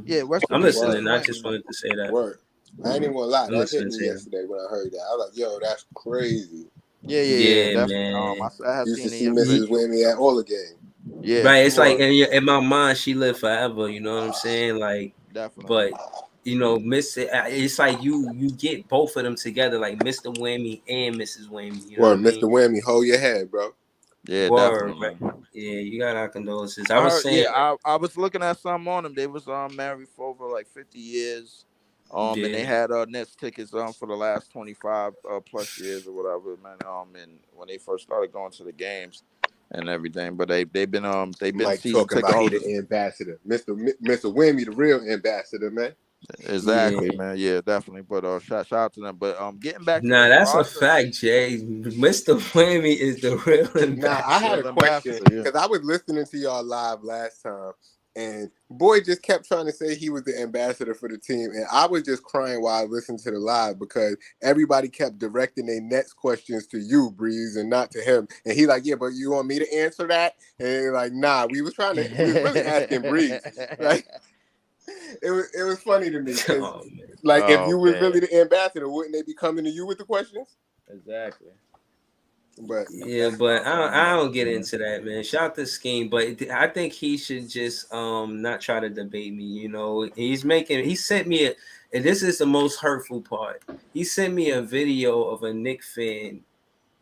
Yeah, rest in I'm peace, Word, listening. Mr. I Wayne, just man. wanted to say that. word. I ain't even gonna lie. I'm That hit listening me to him. yesterday when I heard that. I was like, yo, that's crazy. Yeah, Yeah, definitely. man. I had Used to seen it see yesterday Mrs. too. Whammy at all the game. Yeah, Right. she It's like was in my mind, she lived forever. You know what I'm saying? Like, definitely. but it's like you get both of them together, like Mr. Whammy and Mrs. Whammy. You know what Word, I Mr. mean? Whammy, hold your head, bro. Yeah, Word, definitely, right? man. Yeah, you got our condolences. I I was heard. saying, Yeah, I was looking at some on them. They was married for over like 50 years. And they yeah, had Nets tickets for the last 25 plus years or whatever, man. And when they first started going to the games and everything, but they've been Mike season talking ticket about he holders. the ambassador. Mr. Whammy, the real ambassador, man. Exactly, yeah. man. Yeah, definitely. But shout out to them. But getting back to Nah, this that's a roster, fact, Jay. Mr. Whammy is the real Now, I had ambassador. a real question ambassador. Yeah. because I was listening to y'all live last time, and boy just kept trying to say he was the ambassador for the team, and I was just crying while I listened to the live because everybody kept directing their next questions to you, Breeze, and not to him. And he like, yeah, but you want me to answer that? And they're like, nah, we was really asking Breeze. Like, it was funny to me because Oh man, like if Oh you was man. really the ambassador, wouldn't they be coming to you with the questions? Exactly. But yeah, That's but what I'm I about don't to get say. into that, man. Shout out to Scheme, but I think he should just not try to debate me. You know, he sent me and this is the most hurtful part. He sent me a video of a Knick fan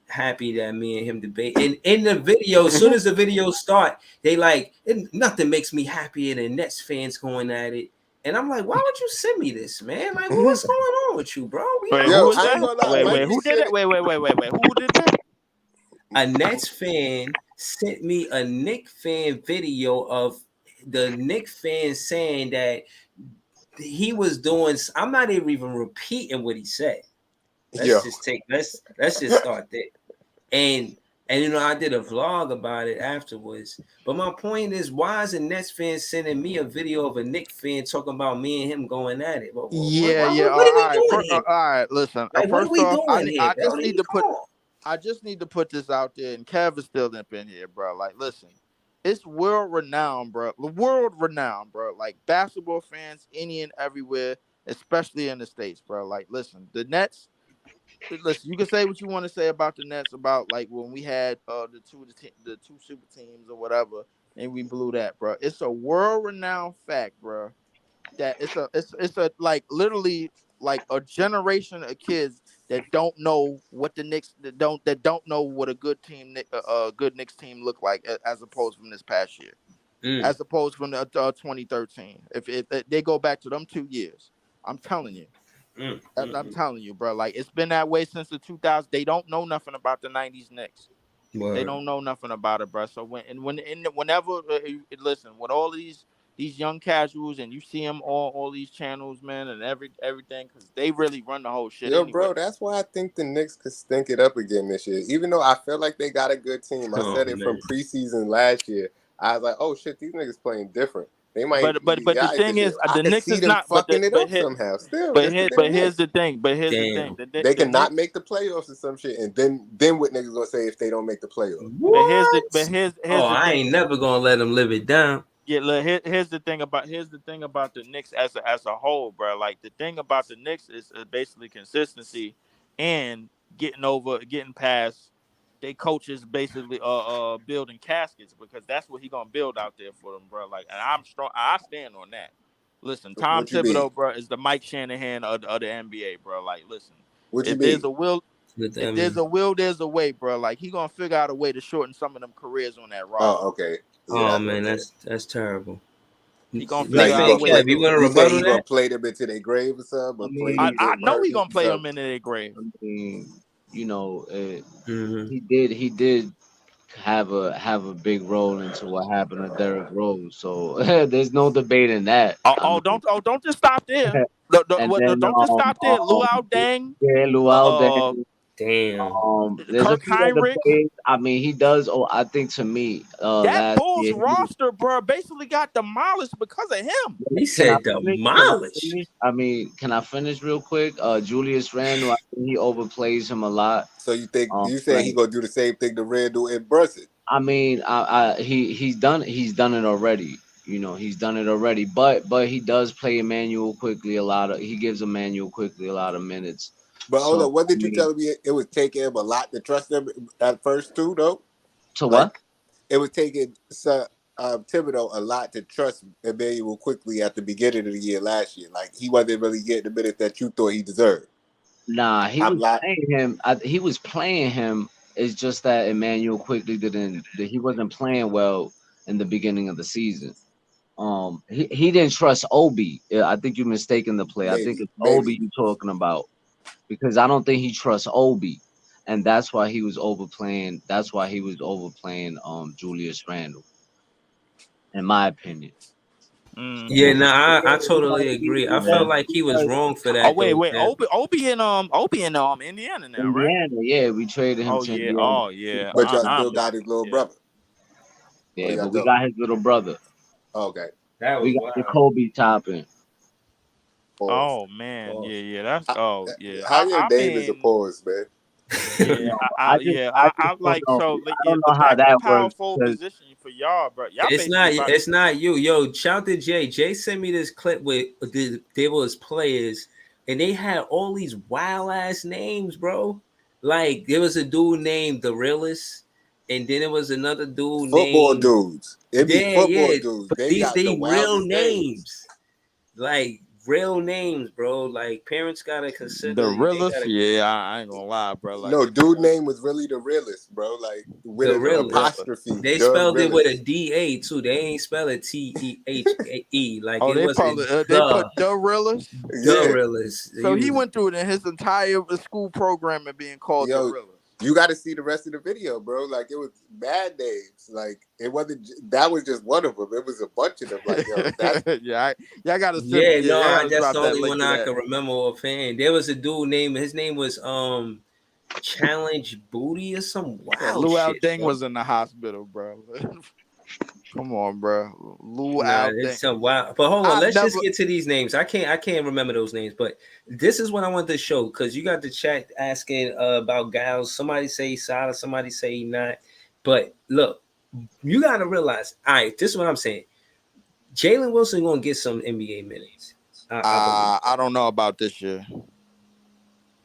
happy that me and him debate. And in the video, as soon as the video start, they like nothing makes me happier than Nets fans going at it. And I'm like, why would you send me this, man? Like, what's going on with you, bro? We Wait, not who yo, was I ain't that? cool, gonna lie, bro. Wait, Mikey who did said it? it. Wait. Who did that? A Nets fan sent me a Knick fan video of the Knick fan saying that he was doing. I'm not even repeating what he said. Yo, Let's just start there. And I did a vlog about it afterwards. But my point is, why is a Nets fan sending me a video of a Knicks fan talking about me and him going at it? What Yeah, are yeah. we All right, doing here? all right. Listen. Like, what are First we off, doing here? I just need to put Come on. I just need to put this out there, and Kev is still up in here, bro. Like, listen, it's world renowned, bro. World renowned, bro. Like basketball fans, any and everywhere, especially in the States, bro. Like, listen, the Nets. Listen, you can say what you want to say about the Nets, about like when we had the two super teams or whatever, and we blew that, bro. It's a world renowned fact, bro, that it's a like literally like a generation of kids that don't know what the Knicks that don't know what a good team good Knicks team look like, as opposed from this past year, Mm, as opposed from the 2013. If they go back to them 2 years, I'm telling you. I'm mm. telling you, bro. Like, it's been that way since the 2000s. They don't know nothing about the 90s Knicks. They Word. don't know nothing about it, bro. So whenever listen, with all these young casuals, and you see them on all these channels, man, and everything, because they really run the whole shit Yo, anyway. bro, that's why I think the Knicks could stink it up again this year. Even though I feel like they got a good team, I Oh said it from man. preseason last year. I was like, oh shit, these niggas playing different. They might But be the all right thing this year. is, I the could Knicks see is them not. fucking it up somehow. Still, it's the damn Here's Knicks. the thing. But here's the thing. Damn. They The cannot Knicks. make the playoffs or some shit, and then what niggas gonna say if they don't make the playoffs? What? Here's Oh, the I thing. ain't never gonna let him live it down. Yeah, look, here's the thing about the Knicks as a whole, bro. Like, the thing about the Knicks is basically consistency and getting past they coaches, basically building caskets, because that's what he gonna build out there for them, bro. Like, and I'm strong. I stand on that. Listen, Tom What you mean? Thibodeau, bro, is the Mike Shanahan of the NBA, bro. Like, listen, What you if there's mean? a will, What if that there's mean? a will, there's a way, bro. Like, he gonna figure out a way to shorten some of them careers on that roster. Oh, okay. Yeah, Oh I know man, that. that's terrible. He gonna Like figure Knicks he out a fan gonna way to play. Kev, you do it. want to You saying rebuttal he gonna that? play them into their grave or something, I or play them mean, I get know hurt he or gonna play them something? into their grave. I mean, you know, Mm-hmm. he did have a big role into what happened to Derrick Rose. So there's no debating that. I mean, Don't just stop there. and then Don't just stop there. Luau Dang, yeah, Luau uh, uh, Deng. Damn. There's a Kirk few other Heinrich. players. I mean, he does. Oh, I think to me, That last Bulls year roster, bro, basically got demolished because of him. He Can I said finish? Can I demolish. finish? I mean, can I finish real quick? Julius Randle, I think he overplays him a lot. So you think you say he Like, gonna do the same thing to Randall and Brunson? I mean, he's done it already. You know, he's done it already. But he does play Emmanuel quickly a lot of. He gives Emmanuel quickly a lot of minutes. But hold So on, what I did you mean, tell me? It was taking him a lot to trust them at first too, though. to Like what? it was taking Thibodeau a lot to trust Emmanuel quickly at the beginning of the year last year. Like he wasn't really getting the minute that you thought he deserved. Nah, he I'm was not. playing him. He was playing him. It's just that Emmanuel quickly didn't. That he wasn't playing well in the beginning of the season. He didn't trust Obi. Yeah, I think you're mistaken the play. I think Maybe, it's Obi maybe. you're talking about, because I don't think he trusts Obi, and that's why he was overplaying. That's why he was overplaying Julius Randle, in my opinion. Yeah, Hmm. no, I You know, totally agree. I because felt like he was because wrong for Oh, that wait, though, wait. Kev. Obi in Indiana now, right? Indiana, yeah, we traded him Oh to yeah. Indiana. Oh yeah. But y'all I'm still just got his little yeah. brother. Oh, Yeah, y'all but we don't. got his little brother. Okay. That We was got the wild. Kobe topping. Pause. Oh man. Pause. Yeah. That's. How, Oh yeah. how your I name is a mean. pause, man? Yeah, I I just don't like know. so like, I yeah, don't the know how back that power works forward because position for y'all, bro. Y'all It's basically not. about It's not you. Yo, shout to Jay. Jay sent me this clip with there was players, and they had all these wild ass names, bro. Like there was a dude named the Realist, and then there was another dude Football named dudes. It be football yeah. dudes. But They these got the they real wildest names. names, like real names, bro. Like parents gotta the consider. They realest. gotta Yeah, I ain't gonna lie, bro. Like No, dude name was really the realest, bro. Like with the an the Realist. realest. apostrophe, They the spelled it with a realest. D-A too. They ain't spell it T-E-H-E. Like Oh, it wasn't they put the realest. the Yeah. realist. So He he was went through it in his entire school program and being called the Yo, realest. you got to see the rest of the video, bro. Like it was mad names. Like it wasn't. That was just one of them. It was a bunch of them. Like yo, that's Yeah, y'all gotta send. no, Y'all gotta that's drop the that only link one to I that. can remember offhand. There was a dude named his name was challenge booty or some wild Luau shit, Deng bro. was in the hospital, bro. Come on, bro. Nah, Luau Deng. it's some wild. But hold on, I've let's just never. get to these names. I can't remember those names, but this is what I want to show because you got the chat asking about Giles. Somebody say Salah, somebody say he not. But look, you got to realize. All right, this is what I'm saying. Jalen Wilson gonna get some NBA minutes. I don't know about this year.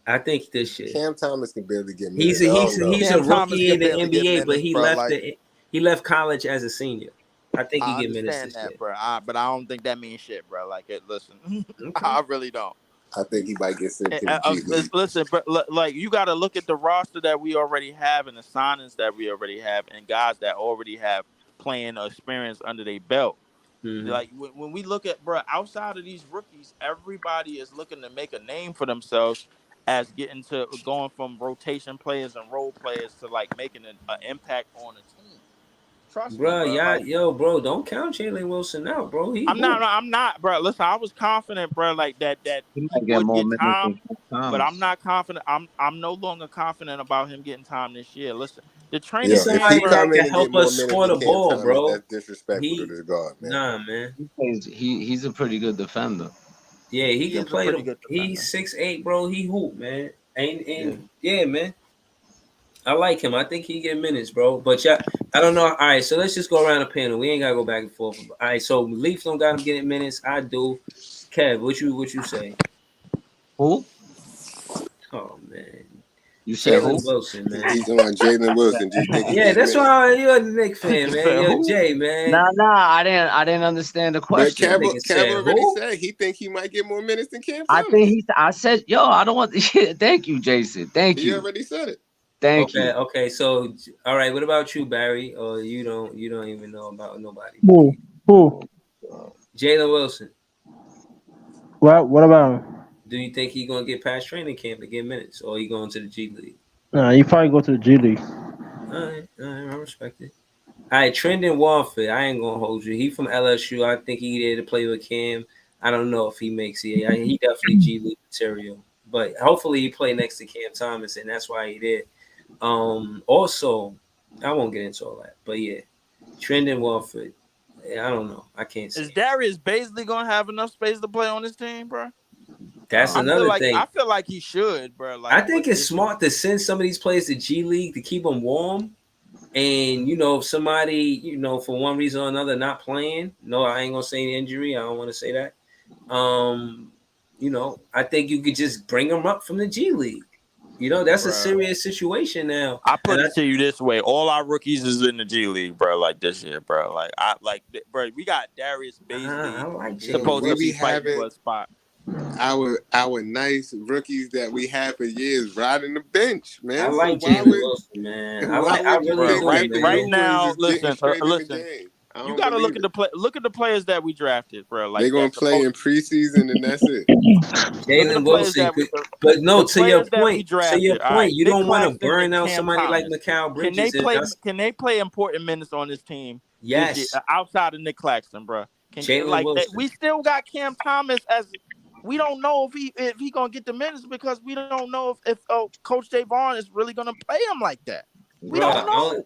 I think this year. Cam Thomas can barely get He's minutes. he's a Cam Thomas rookie can in the barely get NBA, but minutes, bro. Like, he left college as a senior. I think he I get minutes understand this that, year. bro. But I don't think that means shit, bro. Like, listen, Okay. I really don't. I think he might get sent to the G League. Listen, but like you got to look at the roster that we already have and the signings that we already have and guys that already have playing experience under their belt. Mm-hmm. Like when we look at, bro, outside of these rookies, everybody is looking to make a name for themselves as going from rotation players and role players to like making an impact on a team. Trust me, Bro, bro. yeah, Like, yo, bro, don't count Jalen Wilson out, bro. I'm not, bro. Listen, I was confident, bro, like that He he might get would more get minutes than time, Cam but I'm Thomas. not confident. I'm no longer confident about him getting time this year. Listen, the He's training If camp, he somebody bro. that come in can and get help more us minutes score than the Cam ball, Thomas, bro. that's disrespectful to this guard, man. Nah, man. He's a pretty good defender. Yeah, he can is a play pretty the. good defender. He's 6'8", bro. He hoop, man. And Yeah. yeah, man. I like him. I think he get minutes, bro. But yeah, I don't know. All right, so let's just go around the panel. We ain't gotta go back and forth. All right, so Leaf don't got him getting minutes. I do. Kev, what you say? Who? Oh man, You said who? Jalen Wilson, man. He's on Jalen Wilson. Do you think he Yeah, get that's minutes? why you're a Knicks fan, You man. said Yo, who? Jay, man. Nah. I didn't understand the But question. Nigga Cav said already who? said he think he might get more minutes than Cam I Thomas. think I said, yo, I don't want. Thank you, Jason. Thank He you. already said it. Thank you. Okay. So, all right. What about you, Barry? Or you don't even know about nobody? Who? Jalen Wilson. What about him? Do you think he gonna get past training camp to get minutes, or he going to the G League? Nah, you probably go to the G League. All right, I respect it. All right, Trendon Warford. I ain't gonna hold you. He from LSU. I think he there to play with Cam. I don't know if he makes it. He definitely G League material, but hopefully he play next to Cam Thomas, and that's why he did. Also, I won't get into all that, but yeah, Trendon Warford. I don't know. I can't say. Is Darius Baisley gonna have enough space to play on this team, bro? That's another thing. I feel like he should, bro. Like, I think it's smart to send some of these players to G League to keep them warm. And if somebody, for one reason or another, not playing, no, I ain't gonna say an injury. I don't want to say that. I think you could just bring them up from the G League. That's a serious situation now. I put it to you this way: all our rookies is in the G League, bro. Like this year, bro. Bro. We got Darius Baisley supposed to be fighting for a spot. Our nice rookies that we have for years riding the bench, man. I like Jalen Wilson, man. I really do. Right now, listen. You got to look at the players that we drafted, bro. Like they're gonna play in preseason, and that's it. Jalen Wilson, but no. To your point, you don't want to burn out somebody like Mikal Bridges. Can they play important minutes on this team? Yes. This year, outside of Nick Claxton, bro. Jalen Wilson. We still got Cam Thomas as. We don't know if he gonna get the minutes because we don't know if Coach Javon is really gonna play him like that. We don't know.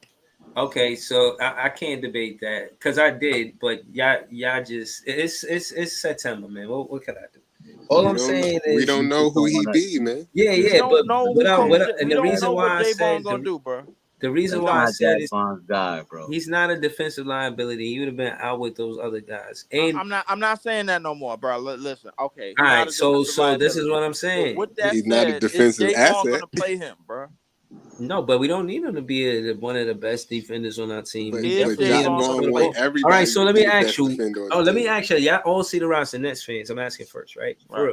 Okay, so I can't debate that because I did, but y'all just it's September, man. What can I do? All I'm saying is we don't know who he be, man. Yeah, but the reason why I said gonna do, bro. The reason why I said is guy, bro. He's not a defensive liability. He would have been out with those other guys. And I'm not saying that no more, bro. Listen, okay. All right, so this is what I'm saying. With that he's said, not a defensive asset. Gonna play him, bro. No, but we don't need him to be one of the best defenders on our team. All right, so let me ask you. Let me ask you. Y'all all see the roster, Nets fans. I'm asking first, right? For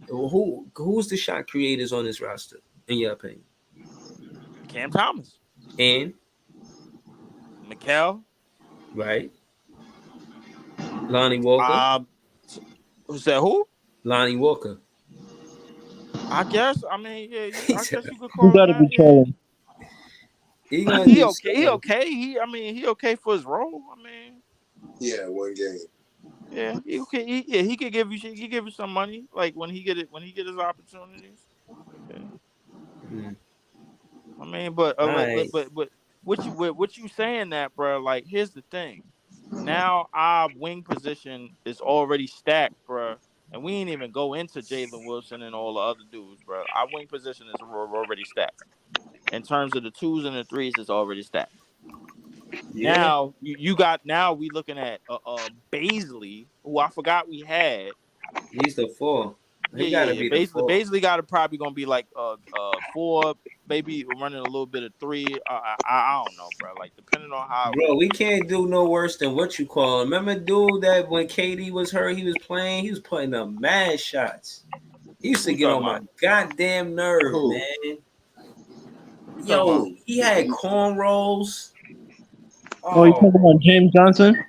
real. Who's the shot creators on this roster, in your opinion? Cam Thomas and Mikal, right? Lonnie Walker. Who said who? Lonnie Walker. I guess. I mean, yeah. I guess you could call him gotta that. be trolling. He okay. He okay for his role. I mean, yeah, one game. Yeah, he okay. He could give you some money, like when he get his opportunities. Yeah. mean, but Right. but what you saying that, bro? Like, here's the thing. Now our wing position is already stacked, bro, and we ain't even go into Jalen Wilson and all the other dudes, bro. Our wing position is already stacked. In terms of the twos and the threes, it's already stacked. Yeah. Now you got now we looking at Baisley, who I forgot we had. He's the 4. He gotta Yeah. be the 4. Baisley got to probably gonna be like 4, maybe running a little bit of 3. I don't know, bro. Like depending on how Bro, we can't do no worse than what you call him. Remember, dude, that when KD was hurt, he was playing, he was putting up mad shots. He used to who get talking on my about? goddamn nerve, Who? man. Who talking about? Yo, he had cornrows. Oh, you talking Oh, about James Johnson?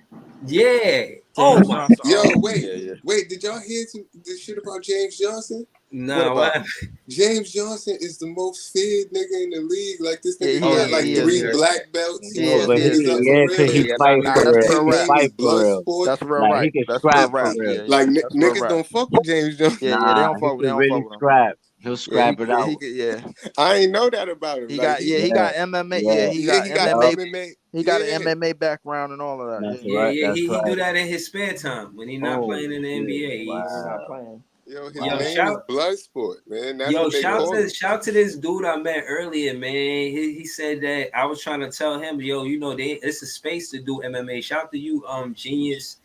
yeah. Oh James my. Johnson. Yo, Oh, wait, yeah. wait. Did y'all hear this shit about James Johnson? What Nah, about? what? James Johnson is the most feared nigga in the league. Like this nigga, Yeah, he Oh, got yeah, like he is. 3 Yeah. black belts. He He No, is. fuck but He is. niggas he, up yeah, for cause real. he Yeah, fight nah, for that's real. real His He rap. name is fight for real. Bloodsport. That's real Like rap. he can That's scrap real for rap. real. Yeah, Like that's real niggas rap. don't fuck with James Johnson. Yeah, they Nah, don't he fuck with. They can don't fuck really with him. scrap. He'll Yeah, scrap it out. yeah. I ain't know that about him. He Like got he Yeah, got MMA. Yeah, yeah, he yeah, got he got MMA. MMA. He got an Yeah. MMA background and all of that. that's Yeah, right. yeah. That's He do right. that in his spare time when he not Oh playing in the shit! NBA. He's not Wow, playing. Yo, his Yo, wow. name is shout Bloodsport, man. That's Yo, what they call him. shout to this dude I met earlier, man. He said that I was trying to tell him, yo, you know, it's a space to do MMA. Shout to you, Genius.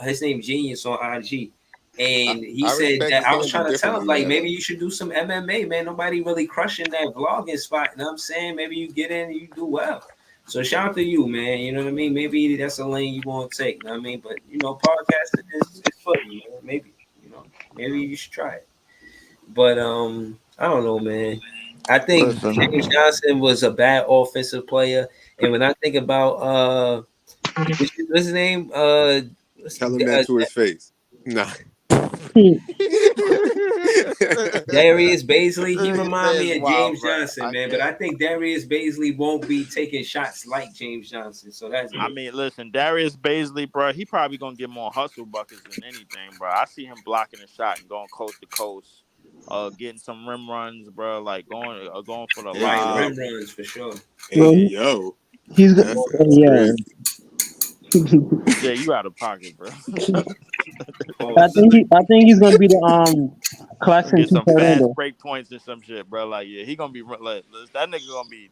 His name Genius on IG. And he I said respect that his I was handle trying to tell him, differently like, now, maybe though. you should do some MMA, man. Nobody really crushing that vlogging spot. You know what I'm saying? Maybe you get in and you do well. So shout out to you, man. You know what I mean? Maybe that's a lane you want to take. You know what I mean? But you know, podcasting is for you, man. Maybe, you know, maybe you should try it. But I don't know, man. I think James Listen, Johnson was a bad offensive player, and when I think about what's his name? Tell him that to his face. Nah. Darius Baisley. He this remind man's me of wild, James bro. Johnson, I man. But can't. I think Darius Baisley won't be taking shots like James Johnson. So that's I me. mean, listen, Darius Baisley, bro. He probably gonna get more hustle buckets than anything, bro. I see him blocking a shot and going coast to coast, getting some rim runs, bro. Like going for the Hey, Right, yo. lob. rim runs for sure. Hey, Well, yo. he's That sounds yeah. crazy. Jay, you out of pocket, bro. Pause. I think he's gonna be the Claxton Get some 2.0 fast though. break points and some shit, bro. Like, yeah, he gonna be like that nigga gonna be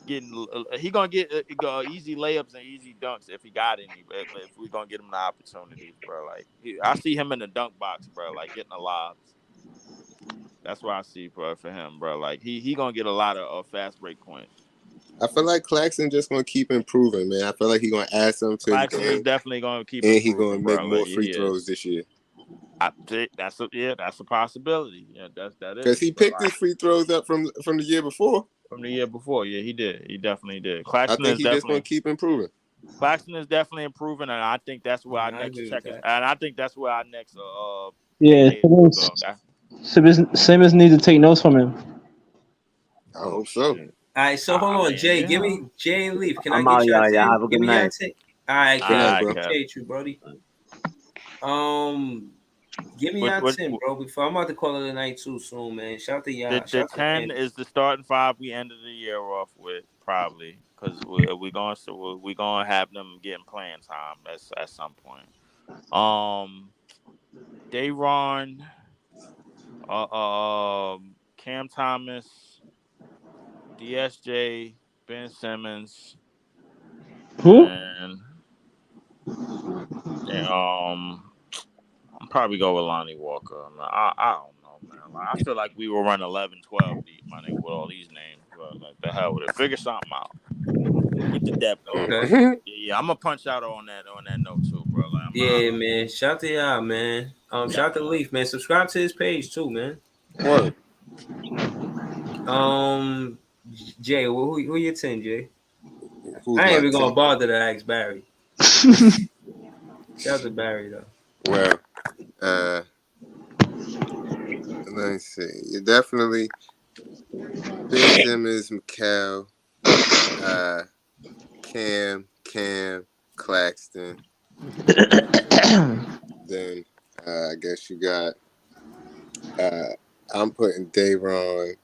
getting. He gonna get easy layups and easy dunks if he got any. If we gonna get him the opportunities, bro. Like, I see him in the dunk box, bro. Like getting the lobs. That's what I see, bro, for him, bro. Like he gonna get a lot of fast break points. I feel like Claxton just gonna keep improving, man. I feel like he gonna add something to his Claxton is game, definitely gonna keep and he gonna improving, make bro. more Like free he throws is. this year. I think that's a possibility. Yeah, that Because is. he But picked like his free throws up from the year before. from the year before, yeah, he did. He definitely did. I think he just gonna keep improving. Claxton is definitely improving, and I think that's where our I next agree with check is, that. and I think that's where our next Yeah, payday is gonna go. Simmons need to take notes from him. I hope so. All right, so hold I on, mean, Jay. Give yeah. me Jay and Leaf. Can I I'm get out, y'all y'all. Y'all 10? have a Give good me y'all night. 10. All right, Good night, Cal. bro. Appreciate you, Brody. Give me y'all What 10, bro. Before I'm about to call it a night too soon, man. Shout out to y'all. the Shout out to the 10 family. is the starting 5 we ended the year off with, probably, because we gonna have them getting playing time at some point. Dayron, Cam Thomas, DSJ, Ben Simmons, Who? and I'm probably go with Lonnie Walker. I don't know, man. Like, I feel like we will run 11-12 deep, my nigga, with all these names. But like the hell with it. Figure something out. Get the depth up. Okay. Yeah, I'm gonna punch out on that note too, bro. Like Yeah, man. Shout out to y'all, man. Shout out to Leaf, man. Subscribe to his page too, man. Word. Jay, who you 10, Jay? Who's I ain't my even gonna 10? bother to ask Barry. Shout out to Barry though. Well, let me see. You definitely Ben Simmons, McCall, Cam, Claxton. Then I guess you got. I'm putting Dayron,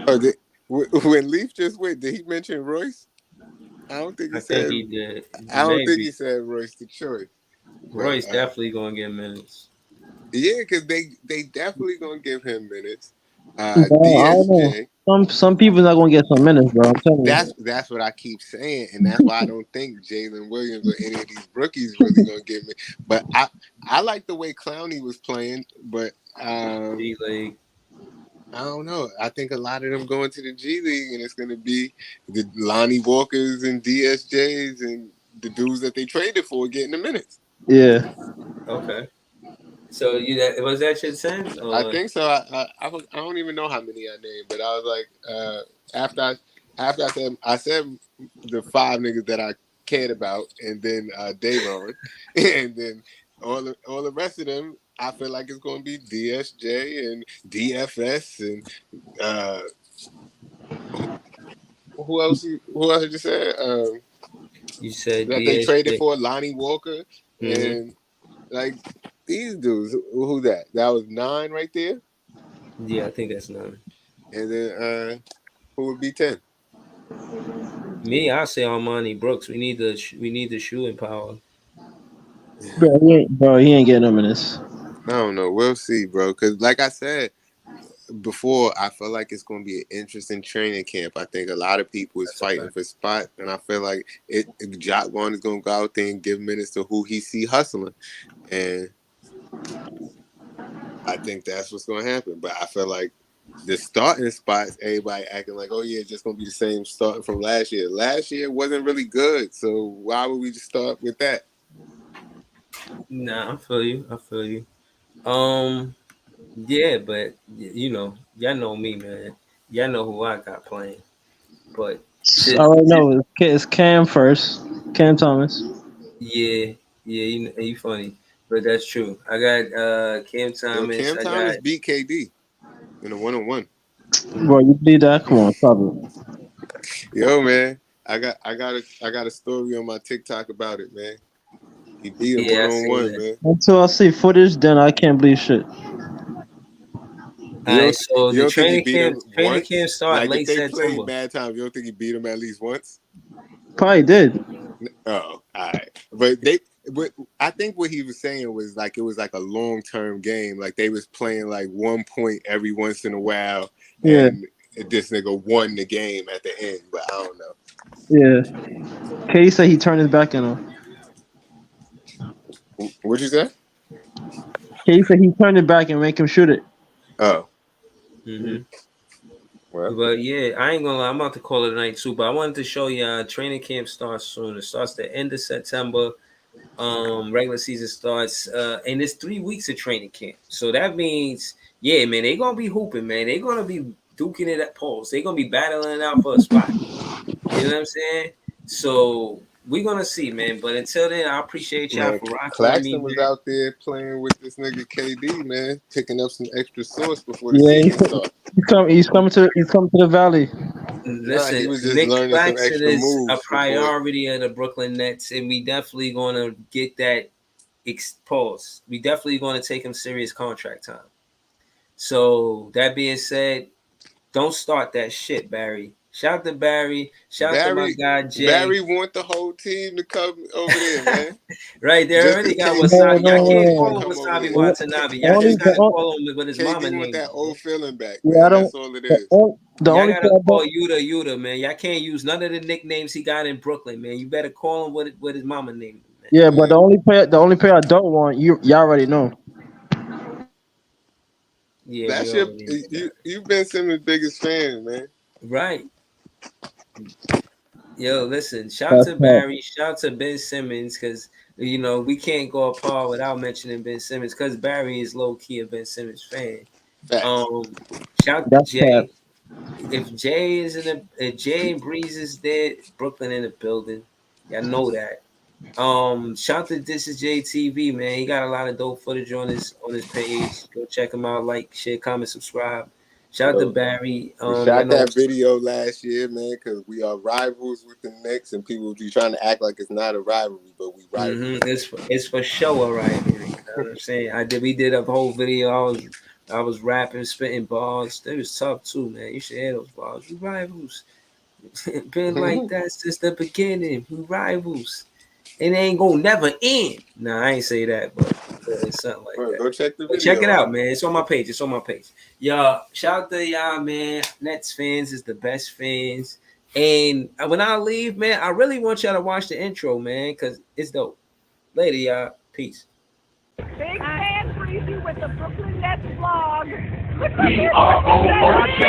Oh, when Leaf just went, did he mention Royce? I don't think he I think said. he did. I don't think Maybe he said Royce the choice. But Roy's definitely gonna get minutes. yeah, because they definitely gonna give him minutes. Bro, I don't know. DSJ. Some people not gonna get some minutes, bro. I'm telling you. That's what I keep saying, and that's why I don't think Jalen Williams or any of these rookies really gonna give me. But I like the way Clowney was playing, but G League. I don't know. I think a lot of them going to the G League, and it's gonna be the Lonnie Walkers and DSJs and the dudes that they traded for getting the minutes. Yeah. Okay. So was that your 10? I think so. I don't even know how many I named, but I was like, after I said the 5 niggas that I cared about, and then Davon, and then all the rest of them, I feel like it's going to be DSJ and DFS and who else? Who else did you say? You said That they traded DSJ. for Lonnie Walker and like these dudes. Who that? That was 9 right there. Yeah, I think that's 9. And then who would be 10? Me, I say Armani Brooks. We need the shooting power. Bro, he ain't getting no minutes. I don't know. We'll see, bro. Because like I said before, I feel like it's going to be an interesting training camp. I think a lot of people is fighting for spots, and I feel like Jock Vaughn is going to go out there and give minutes to who he see hustling, and I think that's what's going to happen. But I feel like the starting spots, everybody acting like, oh yeah, it's just going to be the same starting from last year. Last year wasn't really good, so why would we just start with that? Nah, I feel you. Yeah, but y'all know me, man. Y'all know who I got playing. But I already know it's Cam first. Cam Thomas. yeah, you funny, but that's true. I got Cam Yo, Thomas. Cam Thomas beat KD in a 1-on-1. Bro, you believe that? Come on, stop it. Yo, man, I got a story on my TikTok about it, man. He beat him Yeah, I seen 1-on-one, that. man. Until I see footage, then I can't believe shit. All right, so You the don't think he training beat camp him once? start Like if late they played September. bad time, you don't think he beat him at least once? Probably did. Oh, all right. But I think what he was saying was like it was like a long-term game. Like they was playing like 1 point every once in a while, Yeah, and this nigga won the game at the end. But I don't know. yeah. K said he turned his back on him. What'd you say? K said he turned it back and make him shoot it. Oh, Well, but yeah, I ain't gonna lie. I'm about to call it a night too. But I wanted to show you training camp starts soon. It starts the end of September. Regular season starts, and it's 3 weeks of training camp. So that means, yeah, man, they gonna be hooping, man. They gonna be duking it at poles. They gonna be battling it out for a spot. You know what I'm saying? So we're gonna see, man. But until then, I appreciate y'all for rocking with me, Claxton was man. out there playing with this nigga KD, man, picking up some extra sauce before the Yeah, season starts. he's coming to the valley. Nah, he Listen, was just Nick learning some Claxton extra is a moves before. priority of the Brooklyn Nets, and we definitely gonna get that exposed. We definitely gonna take him serious contract time. So that being said, don't start that shit, Barry. Shout out to Barry. Shout out to my guy Jay. Barry want the whole team to come over there, man. Right, they Just already got KD Wasabi. Y'all can't want call to him come over Wasabi there. Watanabe. Y'all just gotta call him with his mama KD want name. that old feeling back, Yeah, man. That's all it is. Y'all gotta call Yuta, man. Y'all can't use none of the nicknames he got in Brooklyn, man. You better call him with his mama name, man. Yeah, but the only player I don't want, y'all already know. Yeah, we That's already know that. you've been Simmons' biggest fan, man. Right. Yo, listen, shout out to Barry, shout out to Ben Simmons, because we can't go apart without mentioning Ben Simmons, because Barry is low key a Ben Simmons fan. Facts. Shout out to Jay. If Jay and Breeze is there, Brooklyn in the building. Y'all know that. Shout out to This Is JTV, man. He got a lot of dope footage on his page. Go check him out. Like, share, comment, subscribe. Shout out to Barry. We shot that video last year, man, because we are rivals with the Knicks, and people be trying to act like it's not a rivalry, but we rivals. It's for show a rivalry. You know what I'm saying? We did a whole video. I was I was rapping, spitting bars. They was tough too, man. You should hear those bars. We rivals. Been like that since the beginning. We rivals. It ain't gonna never end. Nah, I ain't say that, but it's something like Bro, that. go check the But video. check it out, man. It's on my page. It's on my page. Y'all, shout out to y'all, man. Nets fans is the best fans. And when I leave, man, I really want y'all to watch the intro, man, because it's dope. Later, y'all. Peace. Big fan Breezy with the Brooklyn Nets vlog. B-R-O-O-K-L-Y-N-E.